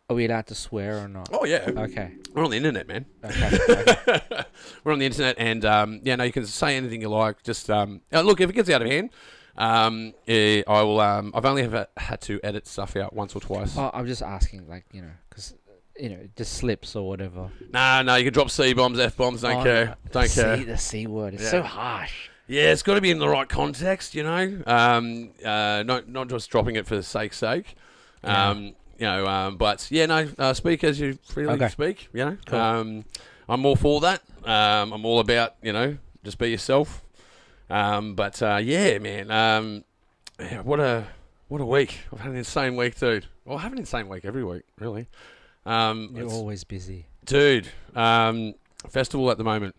Are we allowed to swear or not? Oh yeah. Okay. We're on the internet, man. Okay. We're on the internet, and yeah, no, you can say anything you like. Just look, if it gets out of hand, yeah, I will. I've only ever had to edit stuff out once or twice. Oh, I'm just asking, like, because it just slips or whatever. No, you can drop C bombs, F bombs. Don't care. No. Don't care. The C word is Yeah. so harsh. Yeah, it's got to be in the right context, you know. Not just dropping it for the sake's sake. But yeah, no. Speak as you freely speak. You know. Cool. I'm all for that. I'm all about just be yourself. Yeah, man. Yeah, what a week. I've had an insane week, dude. Well, I have an insane week every week, really. You're always busy, dude. Festival at the moment.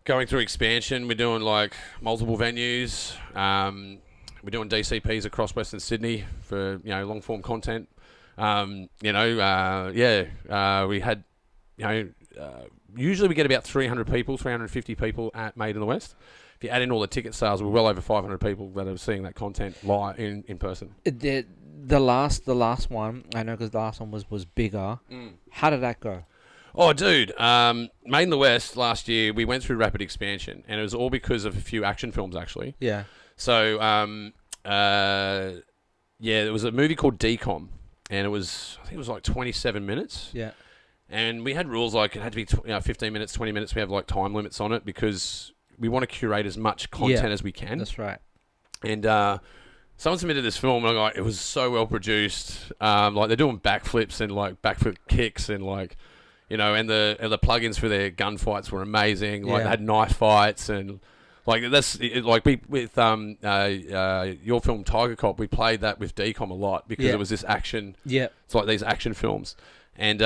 Going through expansion, we're doing like multiple venues. We're doing DCPs across Western Sydney for long form content. We had usually we get about 350 people at Made in the West. If you add in all the ticket sales, we're well over 500 people that are seeing that content live in person. The last one, I know, because the last one was bigger. How did that go? Oh, dude. Made in the West last year, we went through rapid expansion, and it was all because of a few action films, actually. Yeah. So, there was a movie called Decom, and I think it was like 27 minutes. Yeah. And we had rules like it had to be 15 minutes, 20 minutes. We have like time limits on it because we want to curate as much content as we can. That's right. And someone submitted this film, and it was so well produced. Like they're doing backflips and like backflip kicks and like. And the plugins for their gunfights were amazing. Like they had knife fights and like that's like we with your film Tiger Cop. We played that with Decom a lot because it was this action. Yeah, it's like these action films, and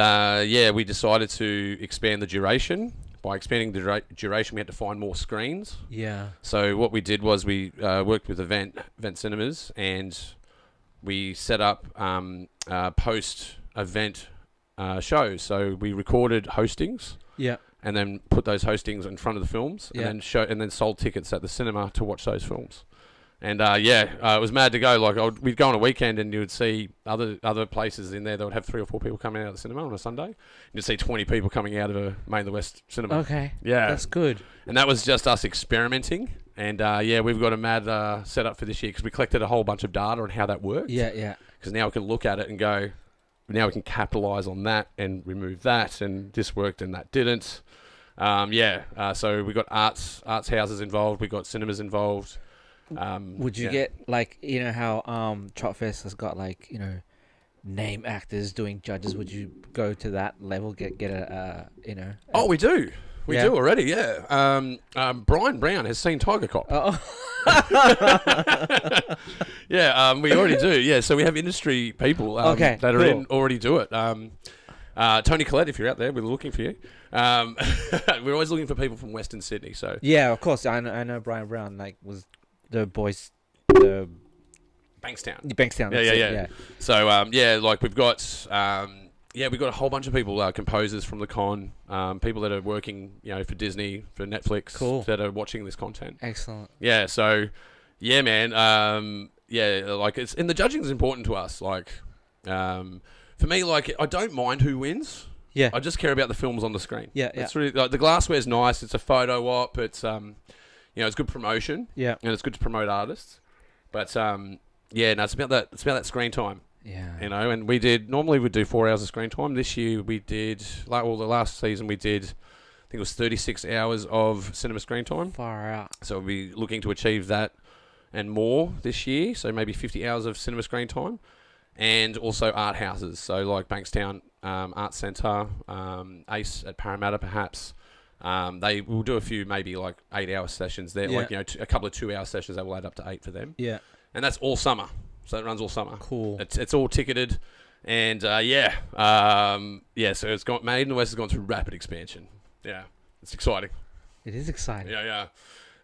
we decided to expand the duration. By expanding the duration, we had to find more screens. Yeah. So what we did was we worked with Event Cinemas, and we set up post-event shows. So we recorded hostings, and then put those hostings in front of the films, and then sold tickets at the cinema to watch those films. And it was mad to go. Like we'd go on a weekend, and you would see other places in there that would have 3 or 4 people coming out of the cinema on a Sunday. You'd see 20 people coming out of a Made in the West cinema. Okay, yeah, that's good. And that was just us experimenting. And we've got a mad setup for this year because we collected a whole bunch of data on how that worked. Yeah. Because now we can look at it and go. Now we can capitalise on that and remove that, and this worked and that didn't. So we got arts houses involved. We got cinemas involved. Would you get how Trotfest has got name actors doing judges? Would you go to that level? Get a Oh, we do. We do already, yeah. Brian Brown has seen Tiger Cop. Oh. We already do. Yeah, so we have industry people that are in already do it. Tony Collette, if you're out there, we're looking for you. We're always looking for people from Western Sydney. So yeah, of course, I know Brian Brown was the boys, the Bankstown. Yeah. So we've got. We've got a whole bunch of people, composers from the con, people that are working, for Disney, for Netflix, that are watching this content. Excellent. Yeah, so, yeah, man, it's and the judging is important to us. Like, for me, I don't mind who wins. Yeah. I just care about the films on the screen. Yeah. It's really the glassware's nice. It's a photo op. It's it's good promotion. Yeah. And it's good to promote artists. But it's about that. It's about that screen time. Yeah. And normally we'd do 4 hours of screen time. This year we did, the last season we did, I think it was 36 hours of cinema screen time. Far out. So we'll be looking to achieve that and more this year. So maybe 50 hours of cinema screen time. And also art houses. So like Bankstown Art Centre, Ace at Parramatta perhaps. They will do a few maybe 8-hour sessions there. Yeah. A couple of 2-hour sessions that will add up to 8 for them. Yeah. And that's all summer. So it runs all summer. Cool. It's all ticketed, and so it's Made in the West has gone through rapid expansion. Yeah, it's exciting. It is exciting. Yeah.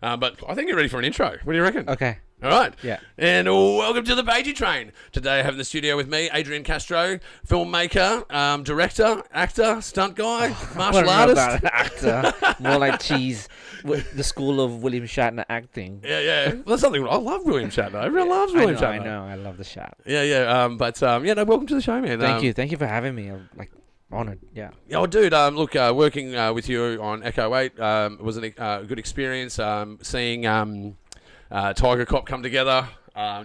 But I think you're ready for an intro. What do you reckon? Okay. All right. Yeah. And welcome to the Pagey train. Today I have in the studio with me Adrian Castro, filmmaker, director, actor, stunt guy, martial artist. Actor. More like cheese. The school of William Shatner acting. Yeah. Well, that's something I love William Shatner. Everyone loves William Shatner. I know. I love the Shat. Yeah. No, welcome to the show, man. Thank you for having me. I'm honored. Yeah. Oh, dude. Look, working with you on Echo 8 was a good experience. Seeing Tiger Cop come together,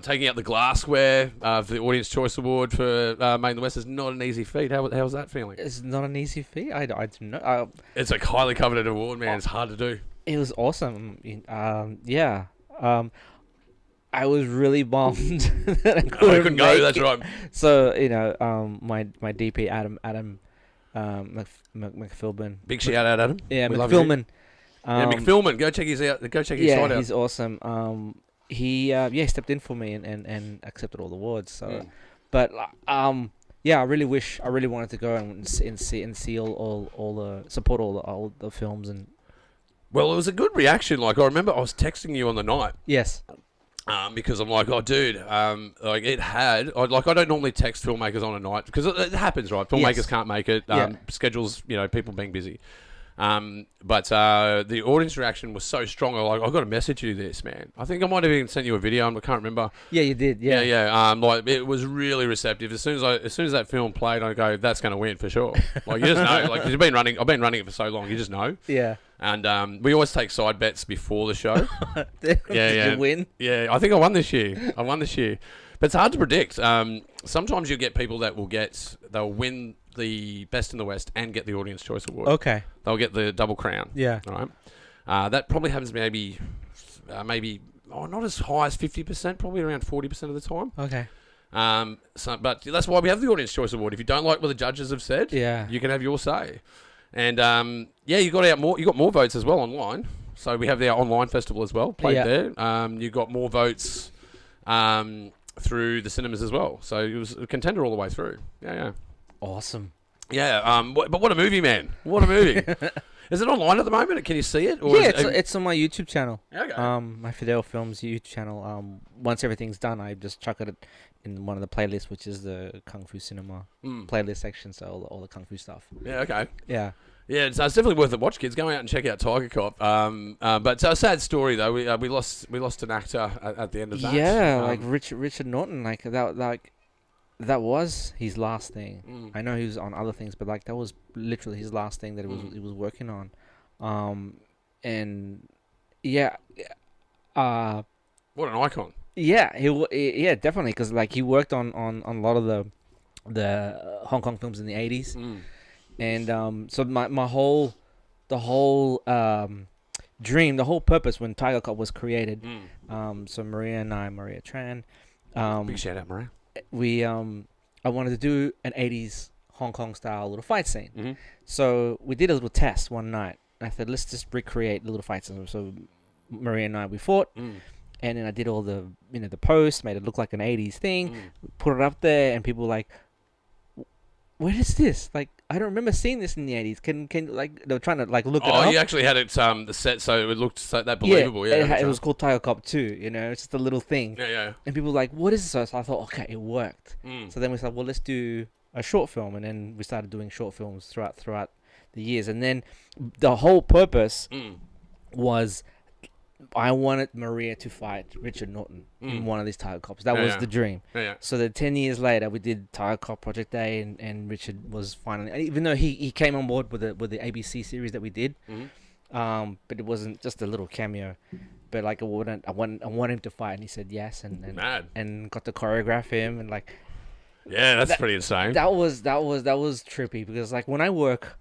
taking out the glassware for the Audience Choice Award for Made in the West is not an easy feat. How's that feeling? It's not an easy feat. I didn't know. It's a highly coveted award, man. It's hard to do. It was awesome. I was really bummed that I couldn't go. Make that's it. right. So my DP Adam McPhilbin. Big shout out, Adam. Yeah, McPhilbin. McPhilbin. Go check his out. Go check his site out. He's awesome. He stepped in for me and accepted all the awards. So, but I really wanted to go and see all the support all the films and. Well, it was a good reaction. Like I remember, I was texting you on the night. Yes. Because I'm like, oh, dude, it had. I don't normally text filmmakers on a night because it happens, right? Filmmakers can't make it. Schedules, people being busy. But the audience reaction was so strong. I'm like, I've got to message you this, man. I think I might have even sent you a video. I can't remember. Yeah, you did. Yeah. It was really receptive. As soon as that film played, I go, that's going to win for sure. Like you just know. Like I've been running it for so long. You just know. Yeah. And we always take side bets before the show. Did you win? Yeah, I think I won this year. But it's hard to predict. Sometimes you get people that they'll win the Best in the West and get the Audience Choice Award. Okay. They'll get the double crown. Yeah. All right. That probably happens maybe not as high as 50%, probably around 40% of the time. Okay. But that's why we have the Audience Choice Award. If you don't like what the judges have said, you can have your say. And you got more votes as well online. So we have our online festival as well played there. You got more votes through the cinemas as well. So it was a contender all the way through. Yeah. Awesome. Yeah. But what a movie, man! What a movie. Is it online at the moment? Can you see it? Or it's on my YouTube channel. Okay. My Fidel Films YouTube channel. Once everything's done, I just chuck it in one of the playlists, which is the Kung Fu Cinema playlist section. So all the Kung Fu stuff. Yeah. Okay. Yeah. Yeah, it's definitely worth a watch, kids. Go out and check out Tiger Cop. But it's a sad story though. We lost an actor at the end of that. Yeah, like Richard Norton. That was his last thing. I know he was on other things, but that was literally his last thing that he was working on. What an icon. Yeah, definitely, because he worked on a lot of the Hong Kong films in the 80s. And so the whole dream, the whole purpose when Tiger Cop was created. So Maria Tran. Big shout out, Maria. I wanted to do an 80s Hong Kong style little fight scene. So we did a little test one night. I said, let's just recreate the little fight scene. So Maria and I, we fought. And then I did all the posts, made it look like an 80s thing, put it up there, and people were like, what is this? I don't remember seeing this in the 80s. Can they were trying to look it up. Oh, you actually had it the set so it looked that believable. Yeah, it was called Tiger Cop 2, it's just a little thing. Yeah. And people were like, what is this? So I thought, okay, it worked. So then we said, well, let's do a short film. And then we started doing short films throughout the years. And then the whole purpose was I wanted Maria to fight Richard Norton in one of these Tiger Cops. That was the dream. Yeah. So that 10 years later, we did Tiger Cop Project A, and Richard was finally, even though he came on board with the ABC series that we did, but it wasn't just a little cameo. But I want him to fight, and he said yes, and got to choreograph him, and that's pretty insane. That was trippy, because when I work,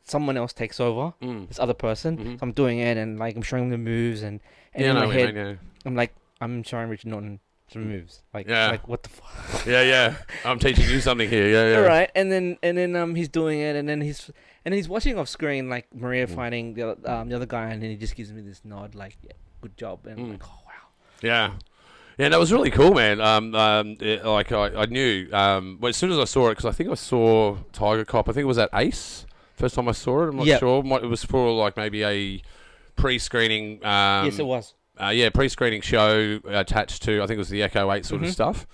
someone else takes over, this other person. So I'm doing it, and I'm showing them the moves, and in my head, I'm showing Richard Norton some moves. What the fuck? Yeah. I'm teaching you something here. Yeah. Right, and then he's doing it, and then he's watching off screen Maria fighting the other guy, and then he just gives me this nod, good job, and I'm like, oh wow. Yeah. Yeah, that was really cool, man. I knew as soon as I saw it, because I think I saw Tiger Cop. I think it was at Ace. First time I saw it, I'm not sure. It was for maybe pre-screening. Yes, it was. Pre-screening show attached to, I think it was the Echo 8 sort of stuff.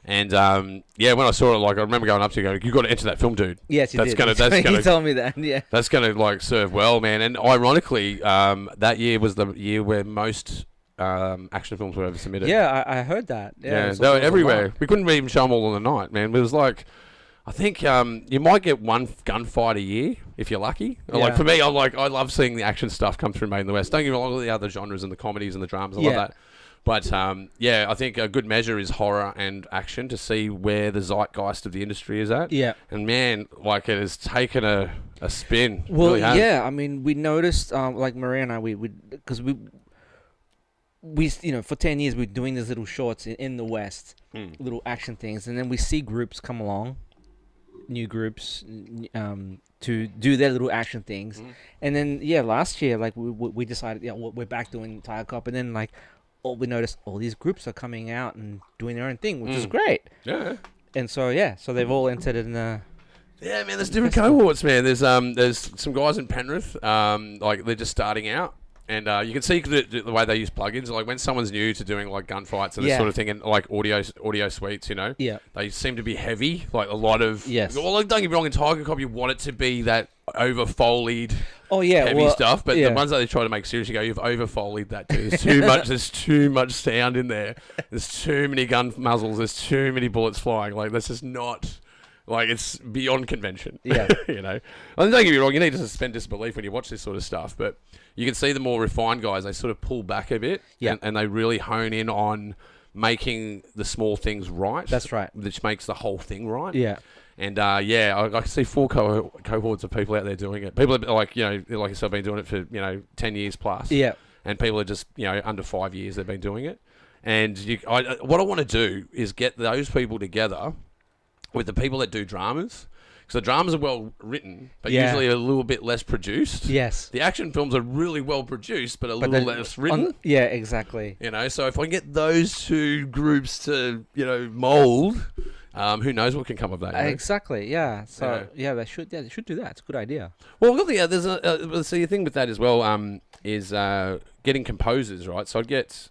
And when I saw it, like I remember going up to you, going, "You got to enter that film, dude." Yes, he did. He told me that. Yeah, that's gonna like serve well, man. And ironically, that year was the year where most action films were ever submitted. Yeah, I heard that. Yeah, they were everywhere. We couldn't even show them all in the night, man. It was like, I think you might get one gunfight a year if you're lucky. Yeah. Like for me, I love seeing the action stuff come through Made in the West. Don't get me wrong, all the other genres and the comedies and the dramas, I love that. But I think a good measure is horror and action to see where the zeitgeist of the industry is at. Yeah, and man, like it has taken a spin. Well, really has. I mean, we noticed, like Maria and I, because we for 10 years we're doing these little shorts in the West, little action things, and then we see groups come along. New groups to do their little action things, and then last year like we decided we're back doing Tiger Cop, and then like we noticed all these groups are coming out and doing their own thing, which is great. And so they've all entered in the man, there's different cohorts, man. There's some guys in Penrith, like they're just starting out. And you can see the way they use plugins. Like when someone's new to doing like gunfights and this sort of thing, and like audio suites, they seem to be heavy. Like a lot of Well, like, don't get me wrong, in Tiger Cop, you want it to be that over foleyed, heavy stuff. But the ones that they try to make serious, you go, you've over foleyed that too. There's too much. There's too much sound in there. There's too many gun muzzles. There's too many bullets flying. Like that's just not. Like, it's beyond convention. Yeah. And don't get me wrong, you need to suspend disbelief when you watch this sort of stuff, but you can see the more refined guys, they sort of pull back a bit, and they really hone in on making the small things right. That's right. Which makes the whole thing right. Yeah. And, I can see four cohorts of people out there doing it. People are like, like yourself, been doing it for, 10 years plus. Yeah. And people are just, under 5 years they've been doing it. And what I want to do is get those people together with the people that do dramas. Because the dramas are well written, but usually a little bit less produced. Yes. The action films are really well produced, but a little less written. Exactly. So if I can get those two groups to, mould, who knows what can come of that. Exactly, yeah. So, they should do that. It's a good idea. Well, there's the thing with that as well, is getting composers, right? So I'd get...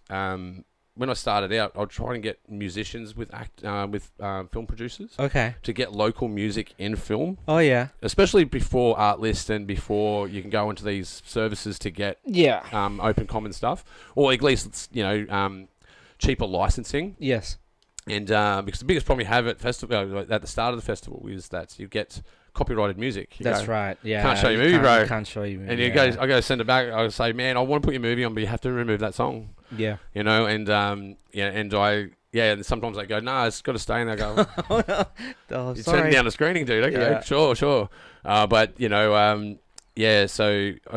when I started out, I'd try and get musicians with film producers. Okay. To get local music in film. Oh, yeah. Especially before Artlist and before you can go into these services to get open common stuff. Or at least, cheaper licensing. Yes. And because the biggest problem you have at the start of the festival is that you get copyrighted music. That's right. Yeah. Can't show your movie, bro. Can't show you movie. And I go send it back. I say, man, I want to put your movie on, but you have to remove that song. Yeah. And and sometimes they go, no, it's got to stay in there. I go, you're turning down the screening, dude. Okay, sure. So I'd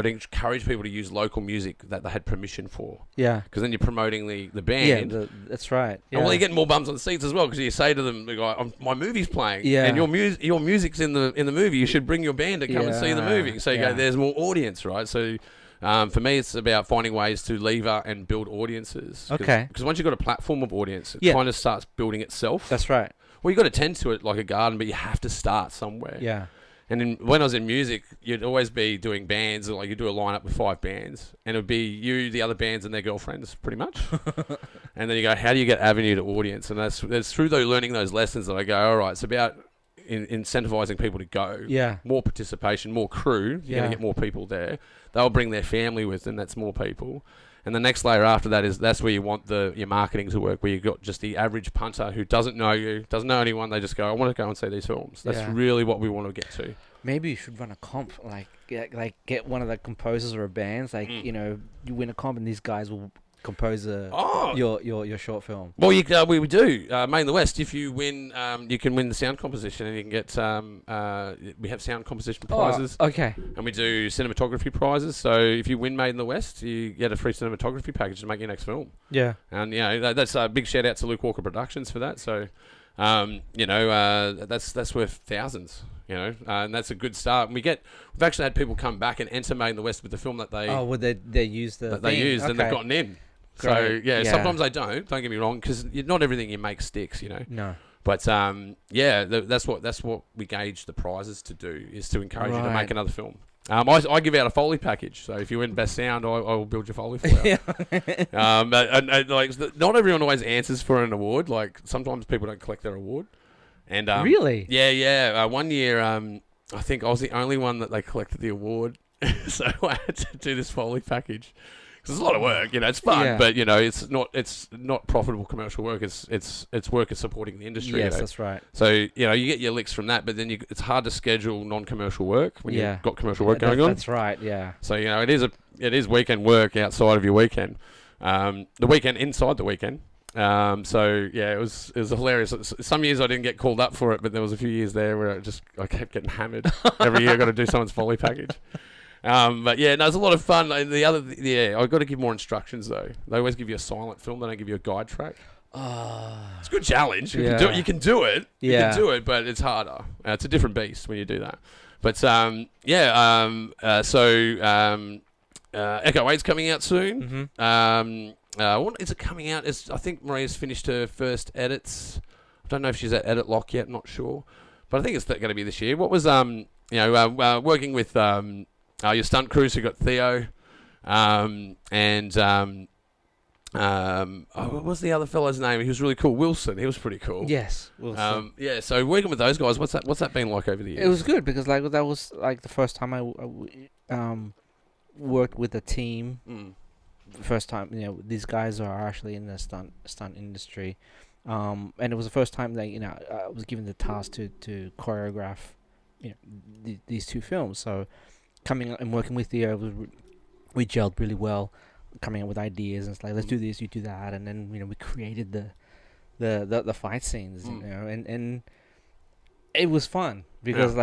encourage people to use local music that they had permission for. Yeah. Because then you're promoting the band. Yeah, that's right. Yeah. And you're getting more bums on the seats as well, because you say to them, my movie's playing, and your music's in the movie. You should bring your band to come and see the movie. So you go, there's more audience, right? So for me, it's about finding ways to lever and build audiences. Okay. Because once you've got a platform of audience, it kind of starts building itself. That's right. Well, you've got to tend to it like a garden, but you have to start somewhere. Yeah. And when I was in music, you'd always be doing bands, like you do a lineup with 5 bands, and it would be you, the other bands, and their girlfriends, pretty much. And then you go, how do you get avenue to audience? And that's through learning those lessons that I go, all right, it's about incentivizing people to go. Yeah. More participation, more crew. You're going to get more people there. They'll bring their family with them. That's more people. And the next layer after that that's where you want your marketing to work, where you've got just the average punter who doesn't know you, doesn't know anyone. They just go, I want to go and see these films. That's really what we want to get to. Maybe you should run a comp, get one of the composers or a bands, you win a comp and these guys will compose your short film. Well, we do. Made in the West, if you win, you can win the sound composition, and you can get. We have sound composition prizes. Okay. And we do cinematography prizes. So if you win Made in the West, you get a free cinematography package to make your next film. Yeah. And that's a big shout out to Luke Walker Productions for that. So, that's worth thousands. And that's a good start. And we've actually had people come back and enter Made in the West with the film that they used and they've gotten in. Great. So sometimes they don't get me wrong, because not everything you make sticks, No. But that's what we gauge the prizes to do, is to encourage you to make another film. I give out a Foley package, so if you win Best Sound, I will build your Foley for you. and like, not everyone always answers for an award. Like, sometimes people don't collect their award. And really? Yeah. 1 year, I think I was the only one that they collected the award, so I had to do this Foley package. It's a lot of work, it's fun, but it's not profitable commercial work. It's work is supporting the industry. Yes, that's right. So you get your licks from that, but then it's hard to schedule non-commercial work when you've got commercial work going on. That's right. Yeah. So it is weekend work outside of your weekend, the weekend inside the weekend. It was hilarious. Some years I didn't get called up for it, but there was a few years there where I kept getting hammered every year. I got to do someone's Foley package. But yeah, no, it's a lot of fun. I've got to give more instructions though. They always give you a silent film. They don't give you a guide track. It's a good challenge. You can do it. You can do it, but it's harder. It's a different beast when you do that. But Echo 8's coming out soon. When is it coming out? I think Maria's finished her first edits. I don't know if she's at edit lock yet. Not sure, but I think it's going to be this year. What was working with your stunt crew? So you got Theo, what was the other fellow's name? He was really cool. Wilson. He was pretty cool. Yes, Wilson. So working with those guys, what's that been like over the years? It was good because that was the first time I worked with a team. First time, these guys are actually in the stunt industry, and it was the first time that I was given the task to choreograph, these two films. So coming and working with Theo, we gelled really well, coming up with ideas and it's like, let's do this, you do that, and then we created the fight scenes, and it was fun because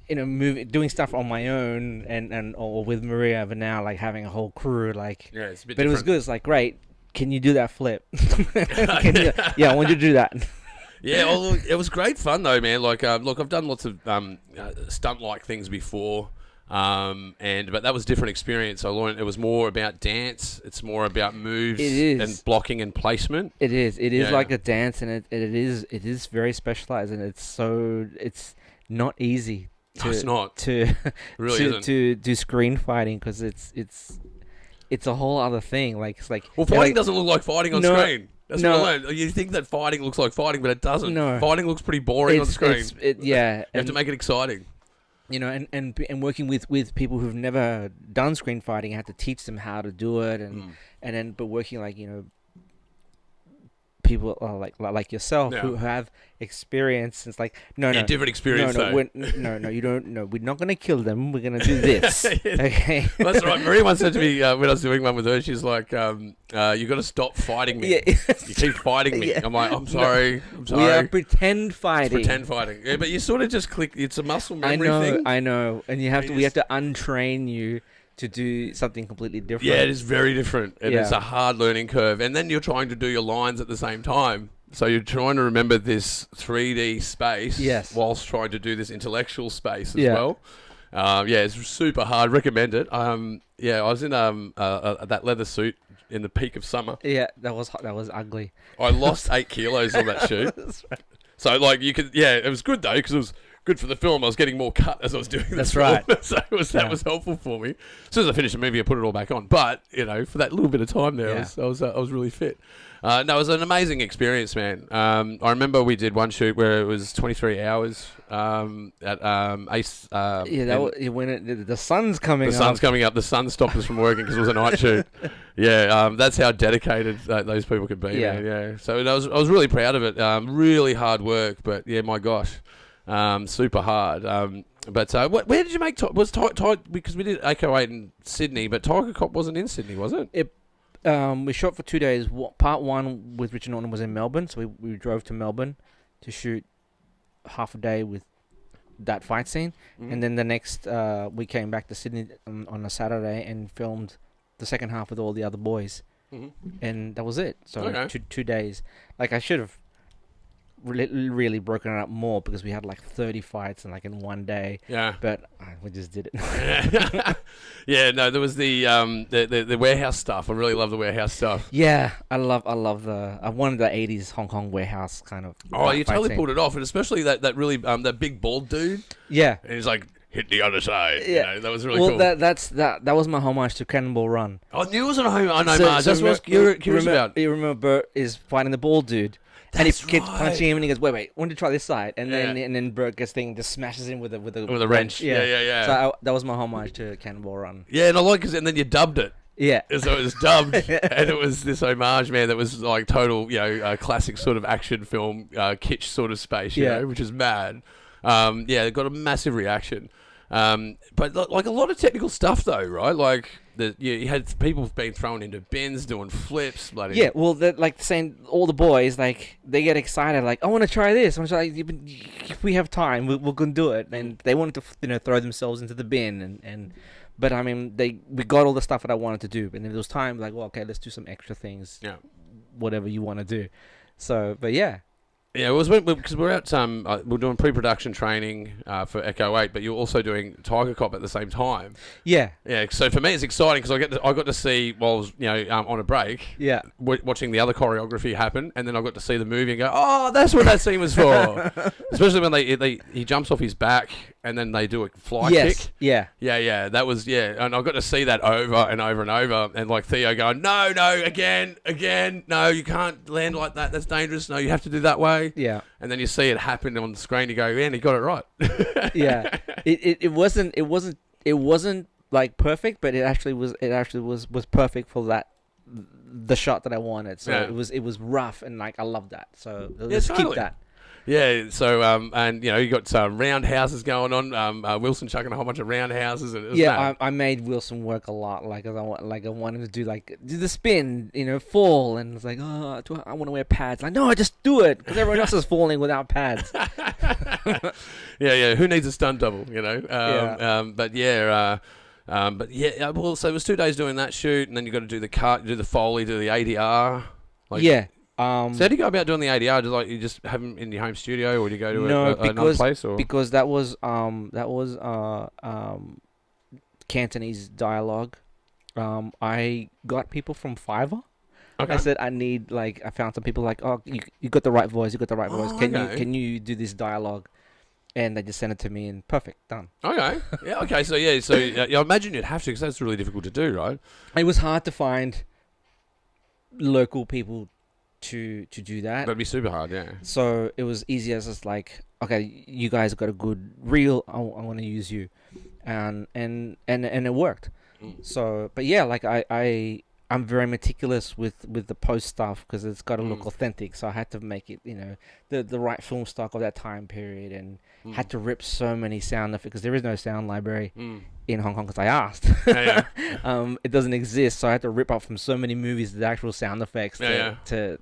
doing stuff on my own or with Maria, but now having a whole crew, it's a bit different. It was good. It's great. Can you do that flip? I want you to do that. Yeah, it was great fun though, man. Look, I've done lots of stunt-like things before, but that was a different experience. I learned it was more about dance. It's more about moves and blocking and placement. It is like a dance, and it is very specialized, and it's not easy. It's not. To do screen fighting because it's a whole other thing. Fighting doesn't look like fighting on screen. That's what I learned. You think that fighting looks like fighting, but it doesn't. No. Fighting looks pretty boring on screen. You have to make it exciting. And working with people who've never done screen fighting, I had to teach them how to do it, but working people like yourself who have experience. It's different experience. No, you don't. No, we're not going to kill them. We're going to do this. Okay, that's right. Maria once said to me when I was doing one with her, she's like, "You got to stop fighting me. You keep fighting me." I'm like, "I'm sorry. I'm sorry." We are pretend fighting. It's pretend fighting. Yeah, but you sort of just click. It's a muscle memory thing. I know, and we have to untrain you to do something completely different. Yeah, it is very different. It's a hard learning curve. And then you're trying to do your lines at the same time. So you're trying to remember this 3D space whilst trying to do this intellectual space as well. It's super hard. Recommend it. I was in that leather suit in the peak of summer. Yeah, that was ugly. I lost 8 kilos on that shoot. That's right. So it was good though because it was good for the film. I was getting more cut as I was doing this. That's right. So that was helpful for me. As soon as I finished the movie, I put it all back on. But for that little bit of time there, I was really fit. It was an amazing experience, man. I remember we did one shoot where it was 23 hours at Ace. When the sun's coming up. The sun's coming up. The sun stopped us from working because it was a night shoot. That's how dedicated those people could be. Yeah. Man. Yeah. So I was really proud of it. Really hard work, but my gosh. Super hard. Where did you make because we did Echo 8 in Sydney, but Tiger Cop wasn't in Sydney, was it? We shot for 2 days. Part one with Richard Norton was in Melbourne, so we drove to Melbourne to shoot half a day with that fight scene, and then the next we came back to Sydney on a Saturday and filmed the second half with all the other boys, and that was it. So 2 days. I should have really broken it up more because we had like 30 fights in one day. Yeah. But we just did it. Yeah, no, there was the warehouse stuff. I really love the warehouse stuff. Yeah, I wanted the 80s Hong Kong warehouse kind of. Oh, you totally pulled it off, and especially that really that big bald dude. Yeah. And he's like, hit the other side. Yeah. That was really cool. That was my homage to Cannonball Run. I knew it was an homage. That's what I was curious about. You remember Bert is fighting the bald dude. And he keeps punching him, and he goes, "Wait, want to try this side?" And then Bert gets just smashes him with a wrench. Yeah. So that was my homage to Cannonball Run. Yeah, and I like and then you dubbed it. Yeah. So it was dubbed, and it was this homage, man. That was like total, classic sort of action film, kitsch sort of space, you know, which is mad. It got a massive reaction. But like a lot of technical stuff though, right? Like you had people being thrown into bins, doing flips, bloody. Yeah, well, like saying all the boys, like they get excited, like I want to try this. I'm just like, if we have time, we're gonna do it. And they wanted to, throw themselves into the bin, but I mean, we got all the stuff that I wanted to do, and if there was time, like, well, okay, let's do some extra things. Yeah, whatever you want to do. So, but yeah. Yeah, it was because we're at we're doing pre-production training for Echo 8, but you're also doing Tiger Cop at the same time. Yeah, yeah. So for me, it's exciting because I got to see while I was on a break. Yeah, watching the other choreography happen, and then I got to see the movie and go, oh, that's what that scene was for. Especially when he jumps off his back and then they do a fly kick. Yeah, that was and I got to see that over and over and over, and like Theo going, no, again, no, you can't land like that. That's dangerous. No, you have to do that way. Yeah. And then you see it happen on the screen. You go, man, he got it right. Yeah. It wasn't like perfect, but it actually was perfect for the shot that I wanted. So it was rough, and like I love that. So let's keep that. Yeah, so you got roundhouses going on. Wilson chucking a whole bunch of roundhouses, and it was mad. I made Wilson work a lot. Like, I wanted to do the spin, fall, and it's like, oh, I want to wear pads. Like, no, I just do it because everyone else is falling without pads. Who needs a stunt double? Well, so it was 2 days doing that shoot, and then you got to do the cut, do the Foley, do the ADR. So how do you go about doing the ADR? Do you just have them in your home studio, or do you go to another place? Or? Because that was Cantonese dialogue. I got people from Fiverr. Okay. I said I found some people like, oh, you got the right voice, Can you do this dialogue? And they just sent it to me, and perfect, done. Okay. Yeah. Okay. So I imagine you'd have to, because that's really difficult to do, right? It was hard to find local people to do that. That'd be super hard, yeah. So it was easy as just like, okay, you guys got a good reel. I want to use you, and it worked. So, but yeah, like I'm very meticulous with the post stuff because it's got to look authentic. So I had to make it, the right film stock of that time period, and had to rip so many sound effects because there is no sound library in Hong Kong because I asked. It doesn't exist, so I had to rip up from so many movies the actual sound effects to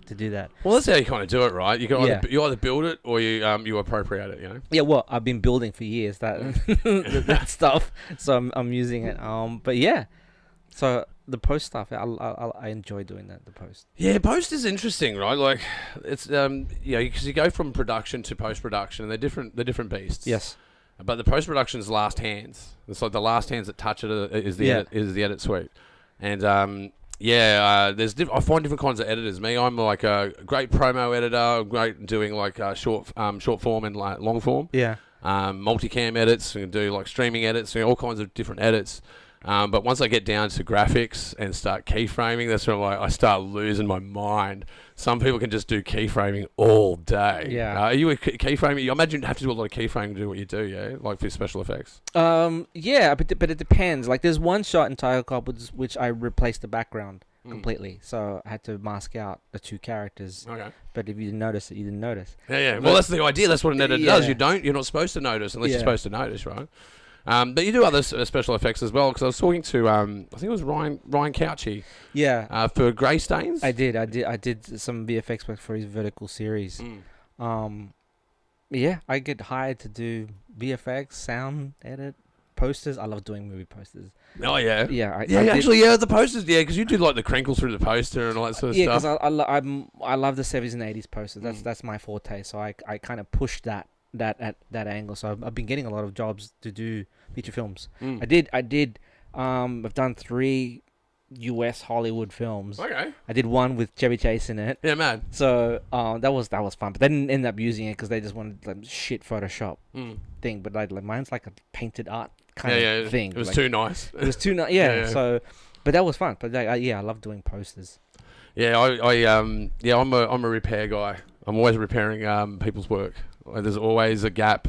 do that. Well, that's how you kind of do it, right? You can either build it or you appropriate it, Yeah, well, I've been building for years that stuff, so I'm using it. But yeah, so. The post stuff, I enjoy doing that. The post. Yeah, post is interesting, right? Like, it's because you go from production to post production, and they're different beasts. Yes. But the post production is last hands. It's like the last hands that touch it is the edit suite, and I find different kinds of editors. I'm like a great promo editor. I'm great doing like short form and like long form. Yeah. Multicam edits. We can do like streaming edits. All kinds of different edits. But once I get down to graphics and start keyframing, that's when I start losing my mind. Some people can just do keyframing all day. Yeah. Are you a keyframing? I imagine you have to do a lot of keyframing to do what you do, yeah? Like for special effects. Yeah, but it depends. Like there's one shot in Tiger Cop which I replaced the background completely. So I had to mask out the two characters. Okay. But if you didn't notice it, you didn't notice. Yeah. Well, that's the idea. That's what an editor does. You're not supposed to notice unless you're supposed to notice, right? But you do other special effects as well, because I was talking to I think it was Ryan Couchy. Yeah. For Grey Stains. I did some VFX work for his Vertical series. Yeah, I get hired to do VFX, sound edit, posters. I love doing movie posters. Oh yeah, yeah. The posters, because you do like the crinkles through the poster and all that sort of stuff. Yeah, because I love the 70s and 80s posters. That's my forte. So I kind of pushed that at that angle. So I've been getting a lot of jobs to do feature films. I did. I've done 3 US Hollywood films. Okay. I did one with Chevy Chase in it. Yeah, man. So that was fun, but they didn't end up using it because they just wanted like shit Photoshop thing. But like mine's like a painted art kind of thing. It was too nice. It was too nice. Yeah. So, but that was fun. But I love doing posters. Yeah, I'm a repair guy. I'm always repairing people's work. There's always a gap.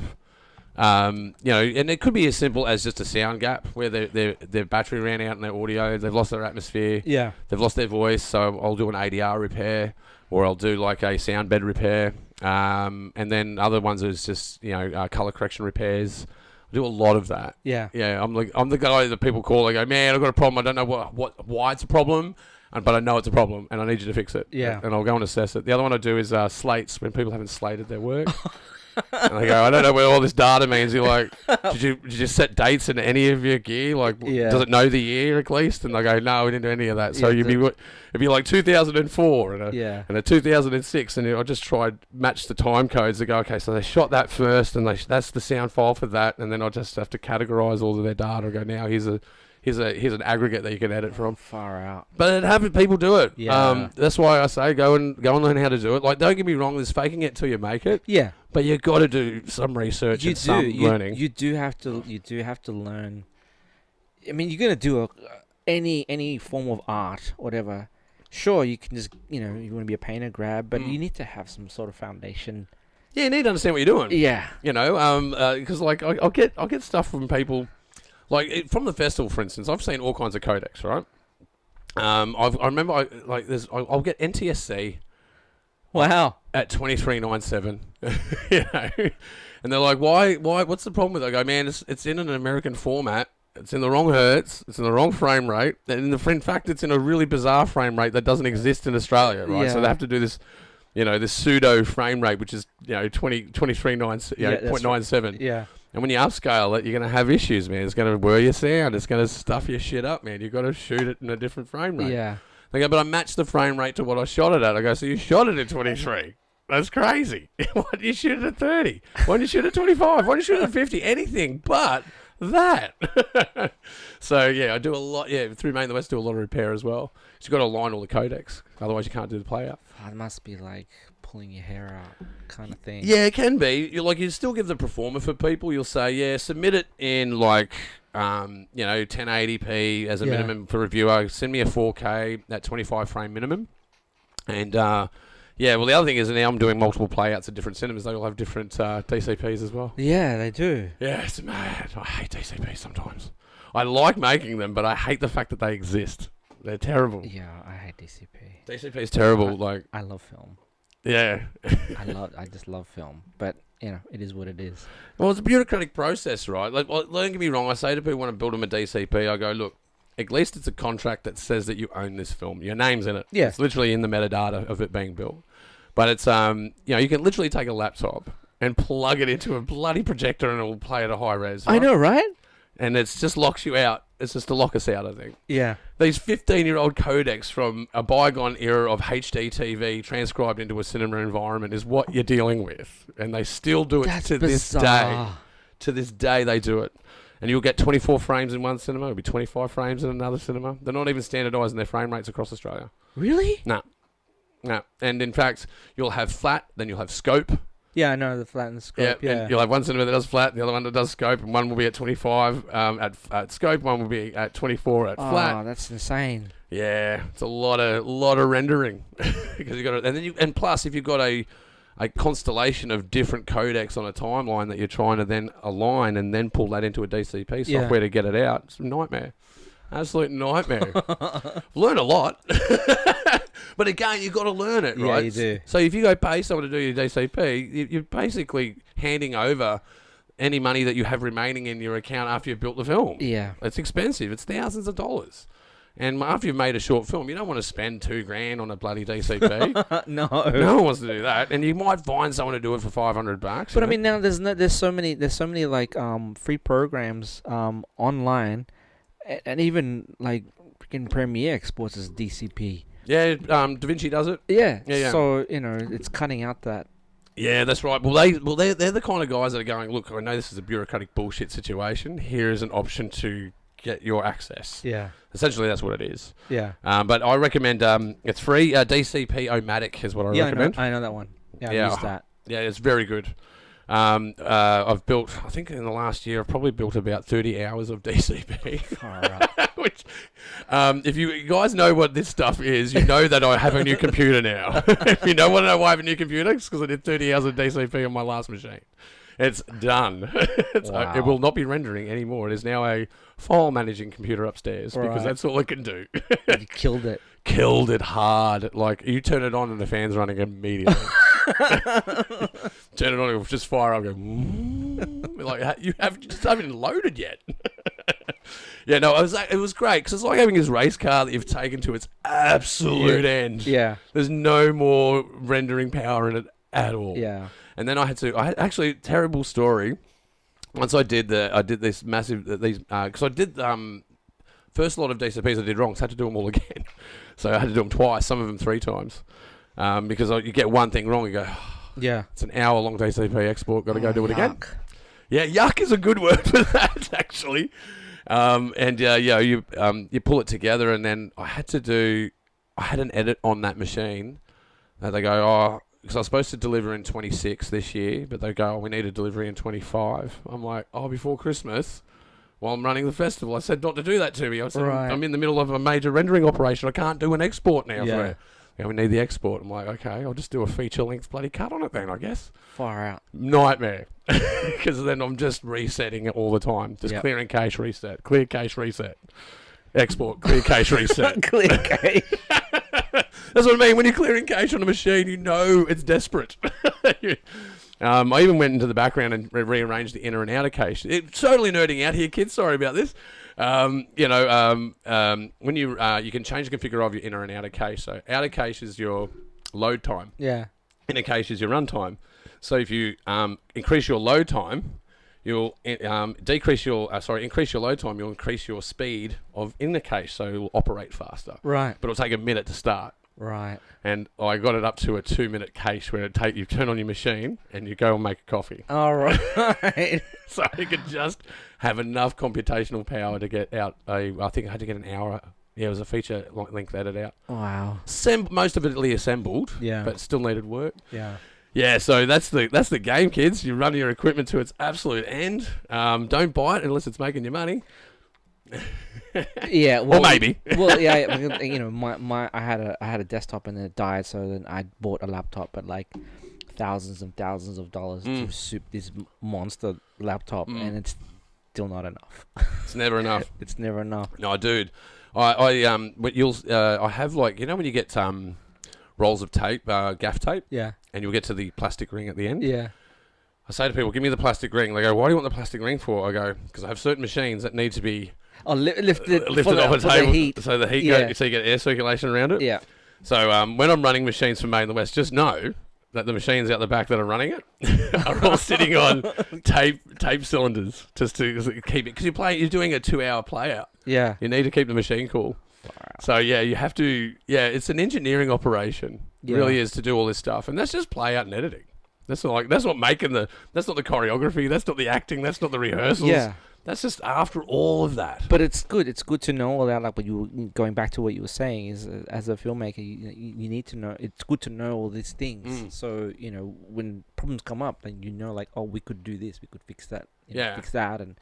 And it could be as simple as just a sound gap where their battery ran out in their audio, they've lost their atmosphere, they've lost their voice, so I'll do an ADR repair, or I'll do like a sound bed repair, and then other ones is just color correction repairs. I do a lot of that. Yeah, I'm the guy that people call. They go, man, I've got a problem. I don't know why it's a problem, but I know it's a problem, and I need you to fix it. Yeah, and I'll go and assess it. The other one I do is slates when people haven't slated their work. And I go, I don't know what all this data means. You're like, did you set dates in any of your gear? Like, does it know the year at least? And I go, no, we didn't do any of that. So it'd be like 2004 and a 2006, and I just tried match the time codes to go, okay, so they shot that first, and that's the sound file for that, and then I just have to categorize all of their data and go, now here's an aggregate that you can edit from. Far out. But having people do it. Yeah. That's why I say go and learn how to do it. Like, don't get me wrong, there's faking it till you make it. Yeah. But you got to do some research and some learning. You do have to learn. I mean, you're gonna do any form of art, whatever. Sure, you can just you want to be a painter, grab, but you need to have some sort of foundation. Yeah, you need to understand what you're doing. Yeah. Because like I'll get stuff from people. Like, from the festival, for instance, I've seen all kinds of codecs, right? I remember, I'll get NTSC. Wow. At 2397. And they're like, why, what's the problem with it? I go, man, it's in an American format. It's in the wrong hertz. It's in the wrong frame rate. And in fact, it's in a really bizarre frame rate that doesn't exist in Australia, right? Yeah. So they have to do this, this pseudo frame rate, which is, 0.97. Yeah. And when you upscale it, you're going to have issues, man. It's going to blur your sound. It's going to stuff your shit up, man. You've got to shoot it in a different frame rate. Yeah. They go, but I matched the frame rate to what I shot it at. I go, so you shot it at 23. That's crazy. Why didn't you shoot it at 30? Why didn't you shoot it at 25? Why didn't you shoot it at 50? Anything but that. So, yeah, I do a lot. Yeah, through Main the West, do a lot of repair as well. So you've got to align all the codecs. Otherwise, you can't do the playout. Oh, it must be like pulling your hair out kind of thing. Yeah, it can be. You still give the performer for people. You'll say, submit it in 1080p as a minimum for reviewer. Send me a 4K at 25 frame minimum. And well, the other thing is now I'm doing multiple playouts at different cinemas. They all have different DCPs as well. Yeah, they do. Yeah, it's mad. I hate DCPs sometimes. I like making them, but I hate the fact that they exist. They're terrible. Yeah, I hate DCP. DCP is terrible. I love film. Yeah. I just love film, but it is what it is. Well, it's a bureaucratic process, right? Like, don't get me wrong. I say to people when I build them a DCP, I go, look, at least it's a contract that says that you own this film. Your name's in it. Yeah. It's literally in the metadata of it being built. But it's you can literally take a laptop and plug it into a bloody projector and it will play at a high res. Right? I know, right? And it just locks you out. It's just to lock us out, I think. Yeah. These 15-year-old codecs from a bygone era of HD TV transcribed into a cinema environment is what you're dealing with. And they still do it this day. To this day, they do it. And you'll get 24 frames in one cinema. It'll be 25 frames in another cinema. They're not even standardising their frame rates across Australia. Really? No. And in fact, you'll have flat, then you'll have scope. Yeah, I know the flat and the scope. Yeah. And you'll have one cinema that does flat, and the other one that does scope, and one will be at 25 at scope, one will be at 24 at flat. Oh, that's insane. Yeah, it's a lot of rendering because you got to, and plus if you've got a constellation of different codecs on a timeline that you're trying to then align and then pull that into a DCP software to get it out, it's a nightmare. Absolute nightmare. Learn a lot. But again, you've got to learn it, right? Yeah, you do. So if you go pay someone to do your DCP, you're basically handing over any money that you have remaining in your account after you've built the film. Yeah. It's expensive. It's thousands of dollars. And after you've made a short film, you don't want to spend $2,000 on a bloody DCP. No one wants to do that. And you might find someone to do it for $500. But I mean, now there's so many like free programs online, and even like freaking Premiere exports as DCP. Yeah, DaVinci does it. Yeah. So it's cutting out that. Yeah, that's right. Well, they're the kind of guys that are going, look, I know this is a bureaucratic bullshit situation. Here is an option to get your access. Yeah. Essentially, that's what it is. Yeah. But I recommend it's free. DCP-O-Matic is what I recommend. I know that one. Yeah, I used that. Yeah, it's very good. I've built, I think in the last year, I've probably built about 30 hours of DCP. All right. Which, if you guys know what this stuff is, you know that I have a new computer now. If you know why I have a new computer, it's because I did 30 hours of DCP on my last machine. It's done. Wow. It will not be rendering anymore. It is now a file managing computer upstairs because that's all it can do. You killed it. Killed it hard. Like, you turn it on and the fan's running immediately. Turn it on, it'll just fire up and go, like, you haven't loaded yet. Yeah, no, it was great because it's like having this race car that you've taken to its absolute end. Yeah. There's no more rendering power in it at all. Yeah. And then I had actually, terrible story. Once I did this massive, because I did, first lot of DCPs I did wrong, so I had to do them all again. So I had to do them twice, some of them 3 times. Because you get one thing wrong, you go, yeah, it's an hour-long DCP export, got to go do it again. Yuck. Yeah, yuck is a good word for that, actually. You pull it together, and then I had an edit on that machine. And they go, because I was supposed to deliver in 26 this year, but they go, we need a delivery in 25. I'm like, before Christmas, while I'm running the festival. I said not to do that to me. I said, I'm in the middle of a major rendering operation. I can't do an export now for it. Yeah, we need the export. I'm like, okay, I'll just do a feature-length bloody cut on it then, I guess. Far out. Nightmare. Because then I'm just resetting it all the time. Just clearing cache, reset. Clear cache, reset. Export, clear cache, reset. Clear cache. That's what I mean. When you're clearing cache on a machine, you know it's desperate. I even went into the background and rearranged the inner and outer cache. It's totally nerding out here, kids. Sorry about this. When you can change the configure of your inner and outer cache. So outer cache is your load time. Yeah. Inner cache is your run time. So if you increase your load time, you'll increase your load time. You'll increase your speed of inner cache, so it will operate faster. Right. But it'll take a minute to start. Right. And I got it up to a 2-minute cache where you turn on your machine and you go and make a coffee. All right. So you could just have enough computational power to get out I think I had to get an hour. Yeah, it was a feature length edit out. Wow. Most of it assembled. Yeah. But still needed work. Yeah. Yeah, so that's the game, kids. You run your equipment to its absolute end. Don't buy it unless it's making you money. Yeah, well, or maybe. Well, yeah, I had a desktop and then it died, so then I bought a laptop at like thousands and thousands of dollars to soup this monster laptop, and it's still not enough. It's never enough. It's never enough. No, dude. I have, like, when you get rolls of tape, gaff tape, yeah, and you'll get to the plastic ring at the end. Yeah. I say to people, give me the plastic ring. They go, why do you want the plastic ring for? I go, because I have certain machines that need to be lifted off a table, the heat. so the heat goes, so you get air circulation around it. Yeah. So when I'm running machines for Made in the West, just know that the machines out the back that are running it are all sitting on tape cylinders just to keep it, because you're doing a 2-hour play out. Yeah. You need to keep the machine cool. Wow. So yeah, you have to. Yeah, it's an engineering operation. It really is, to do all this stuff, and that's just play out and editing. That's not the choreography. That's not the acting. That's not the rehearsals. Yeah. That's just after all of that. But it's good. It's good to know all that. Like, going back to what you were saying, is as a filmmaker, you need to know. It's good to know all these things. So when problems come up, then like, oh, we could do this. We could fix that. Fix that, and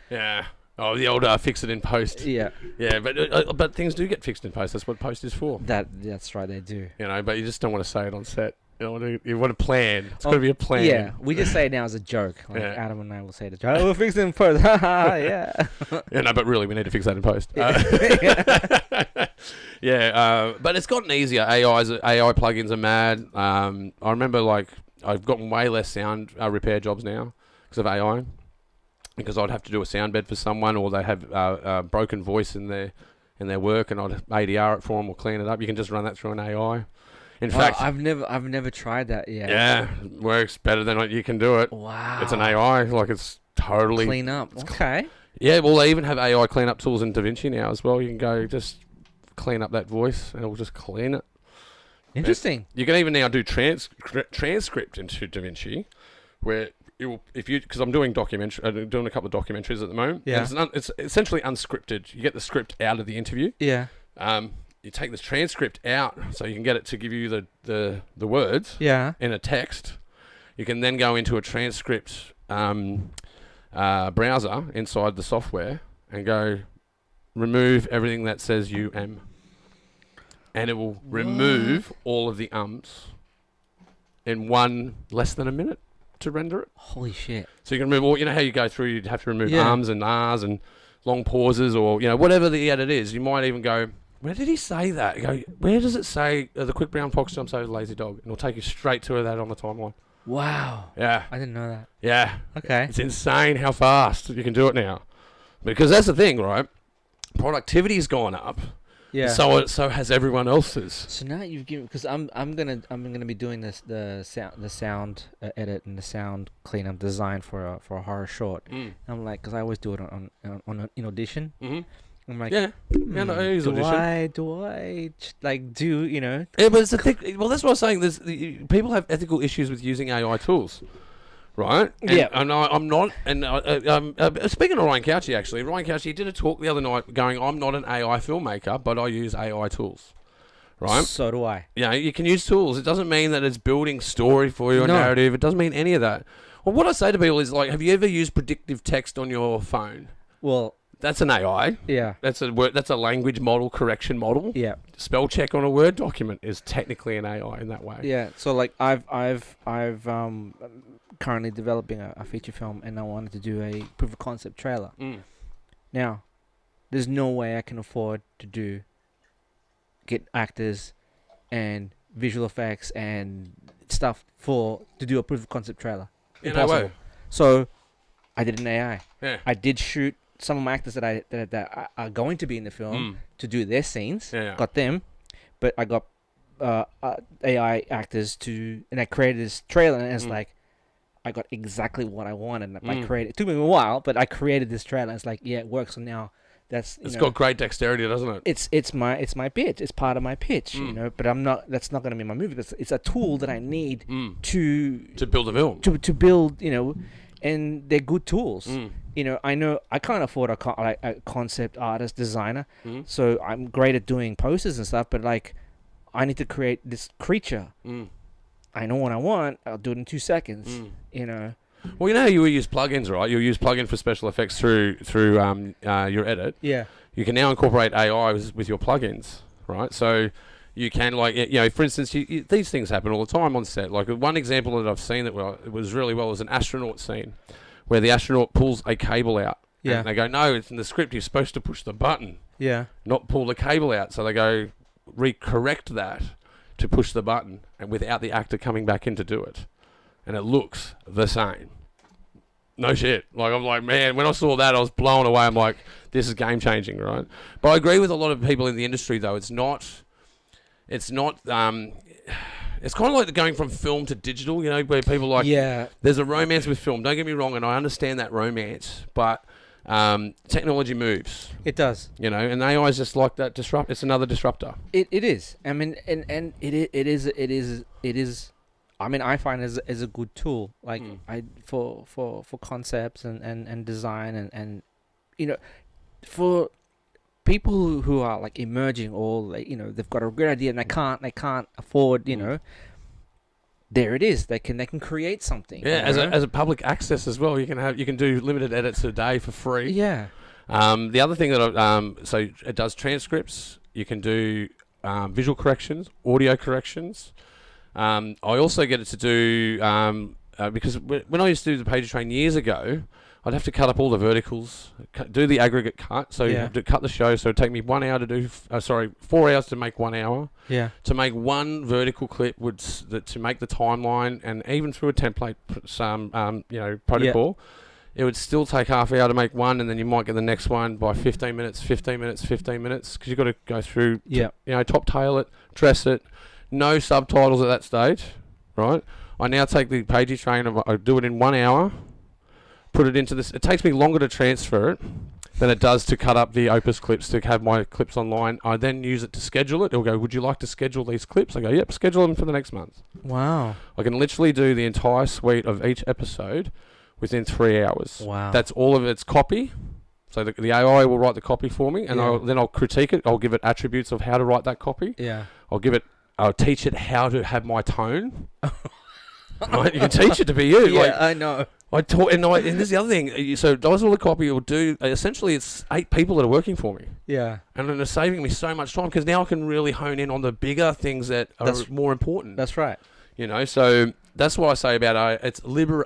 yeah. Oh, the old fix it in post. Yeah. Yeah, but things do get fixed in post. That's what post is for. That's right. They do. But you just don't want to say it on set. You want to plan. It's got to be a plan. Yeah, we just say it now as a joke. Like Adam and I will say the joke. Oh, we'll fix it in post. Yeah. But really, we need to fix that in post. But it's gotten easier. AI plugins are mad. I remember, like, I've gotten way less sound repair jobs now because of AI. Because I'd have to do a sound bed for someone, or they have broken voice in their in their work, and I'd ADR it for them or clean it up. You can just run that through an AI. In Well, fact, I've never tried that yet. yeah, it works better than what you can do it. Wow. It's an AI, like it's totally clean up. Okay. Yeah, well, they even have AI cleanup tools in DaVinci now as well. You can go just clean up that voice, and it'll just clean it. Interesting. You can even now do transcript into DaVinci, where because I'm doing doing a couple of documentaries at the moment. Yeah. It's essentially unscripted. You get the script out of the interview. Yeah. You take the transcript out, so you can get it to give you the words. Yeah. In a text. You can then go into a transcript browser inside the software and go remove everything that says UM, and it will remove all of the ums in less than a minute to render it. Holy shit. So you can remove all, you know how you go through, you'd have to remove ums and ahs and long pauses, or whatever the edit is. You might even go, where did he say that? You go, where does it say the quick brown fox jumps over the lazy dog? And it'll take you straight to that on the timeline. Wow. Yeah. I didn't know that. Yeah. Okay. It's insane how fast you can do it now. Because that's the thing, right? Productivity's gone up. Yeah. So has everyone else's. So now you've given, because I'm gonna be doing the sound edit and the sound cleanup design for a horror short. I'm like, because I always do it in Audition. Mm-hmm. I'm like, I use Audition. Do I like do Yeah, but it's the thing. Well, that's what I was saying. People have ethical issues with using AI tools, right? And, and I'm not. And speaking of Ryan Couchy, actually, Ryan Couchy did a talk the other night going, "I'm not an AI filmmaker, but I use AI tools." Right? So do I. Yeah, you can use tools. It doesn't mean that it's building story for you or narrative. It doesn't mean any of that. Well, what I say to people is like, have you ever used predictive text on your phone? Well. That's an AI. Yeah. That's a language model, correction model. Yeah. Spell check on a Word document is technically an AI in that way. Yeah. So like I've currently developing a feature film, and I wanted to do a proof of concept trailer. Now, there's no way I can afford to get actors and visual effects and stuff to do a proof of concept trailer. Impossible. No way. So I did an AI. Yeah. I did shoot some of my actors that are going to be in the film to do their scenes. Yeah. Got them, but I got AI actors and I created this trailer, and it's like I got exactly what I wanted. And I created. It took me a while, but I created this trailer. And it's like, yeah, it works. So now it's got great dexterity, doesn't it? It's my pitch. It's part of my pitch, But I'm not. That's not going to be my movie. It's a tool that I need to build a film. To build, and they're good tools. I know I can't afford a concept artist designer, so I'm great at doing posters and stuff, but like I need to create this creature. I know what I want. I'll do it in 2 seconds. Well, you know how you use plugins, right? You'll use plugin for special effects through your edit. Yeah. You can now incorporate AI with your plugins, right? So you can, like, for instance, these things happen all the time on set. Like one example that I've seen that was really well was an astronaut scene where the astronaut pulls a cable out. Yeah. And they go, no, it's in the script. You're supposed to push the button. Yeah. Not pull the cable out. So they go recorrect that to push the button, and without the actor coming back in to do it. And it looks the same. No shit. Like, I'm like, man, when I saw that, I was blown away. I'm like, this is game changing, right? But I agree with a lot of people in the industry, though. It's kind of like going from film to digital, where people like, there's a romance with film. Don't get me wrong, and I understand that romance, but technology moves. It does. And AI is just like that it's another disruptor. It is. I mean, and it is. I mean, I find it as a good tool, like for concepts and design and for people who are like emerging, or they've got a great idea and they can't afford, there it is. They can create something. Yeah, as a public access as well. You can do limited edits a day for free. Yeah. The other thing that so it does transcripts. You can do visual corrections, audio corrections. I also get it to do because when I used to do the Pagey train years ago, I'd have to cut up all the verticals, do the aggregate cut. So you have to cut the show. So it'd take me 1 hour to do. 4 hours to make 1 hour. Yeah. To make one vertical clip to make the timeline, and even through a template, protocol, it would still take half an hour to make one, and then you might get the next one by 15 minutes, because you've got to go through, top tail it, dress it, no subtitles at that stage, right? I now take the Pagey train, I do it in 1 hour, put it into this. It takes me longer to transfer it than it does to cut up the Opus clips to have my clips online. I then use it to schedule it. It'll go, would you like to schedule these clips? I go, yep, schedule them for the next month. Wow. I can literally do the entire suite of each episode within 3 hours. Wow. That's all of its copy. So the AI will write the copy for me, and then I'll critique it. I'll give it attributes of how to write that copy. Yeah. I'll teach it how to have my tone. Right? You can teach it to be you. Yeah, I know. And this is the other thing. So does all the copy. It will do. Essentially, it's 8 people that are working for me. Yeah. And then it's saving me so much time, because now I can really hone in on the bigger things that are more important. That's right. So that's what I say about AI.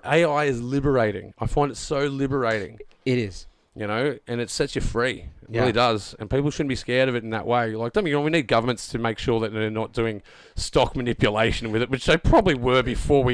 AI is liberating. I find it so liberating. It is. And it sets you free. It really does. And people shouldn't be scared of it in that way. Like, don't get me wrong, we need governments to make sure that they're not doing stock manipulation with it, which they probably were before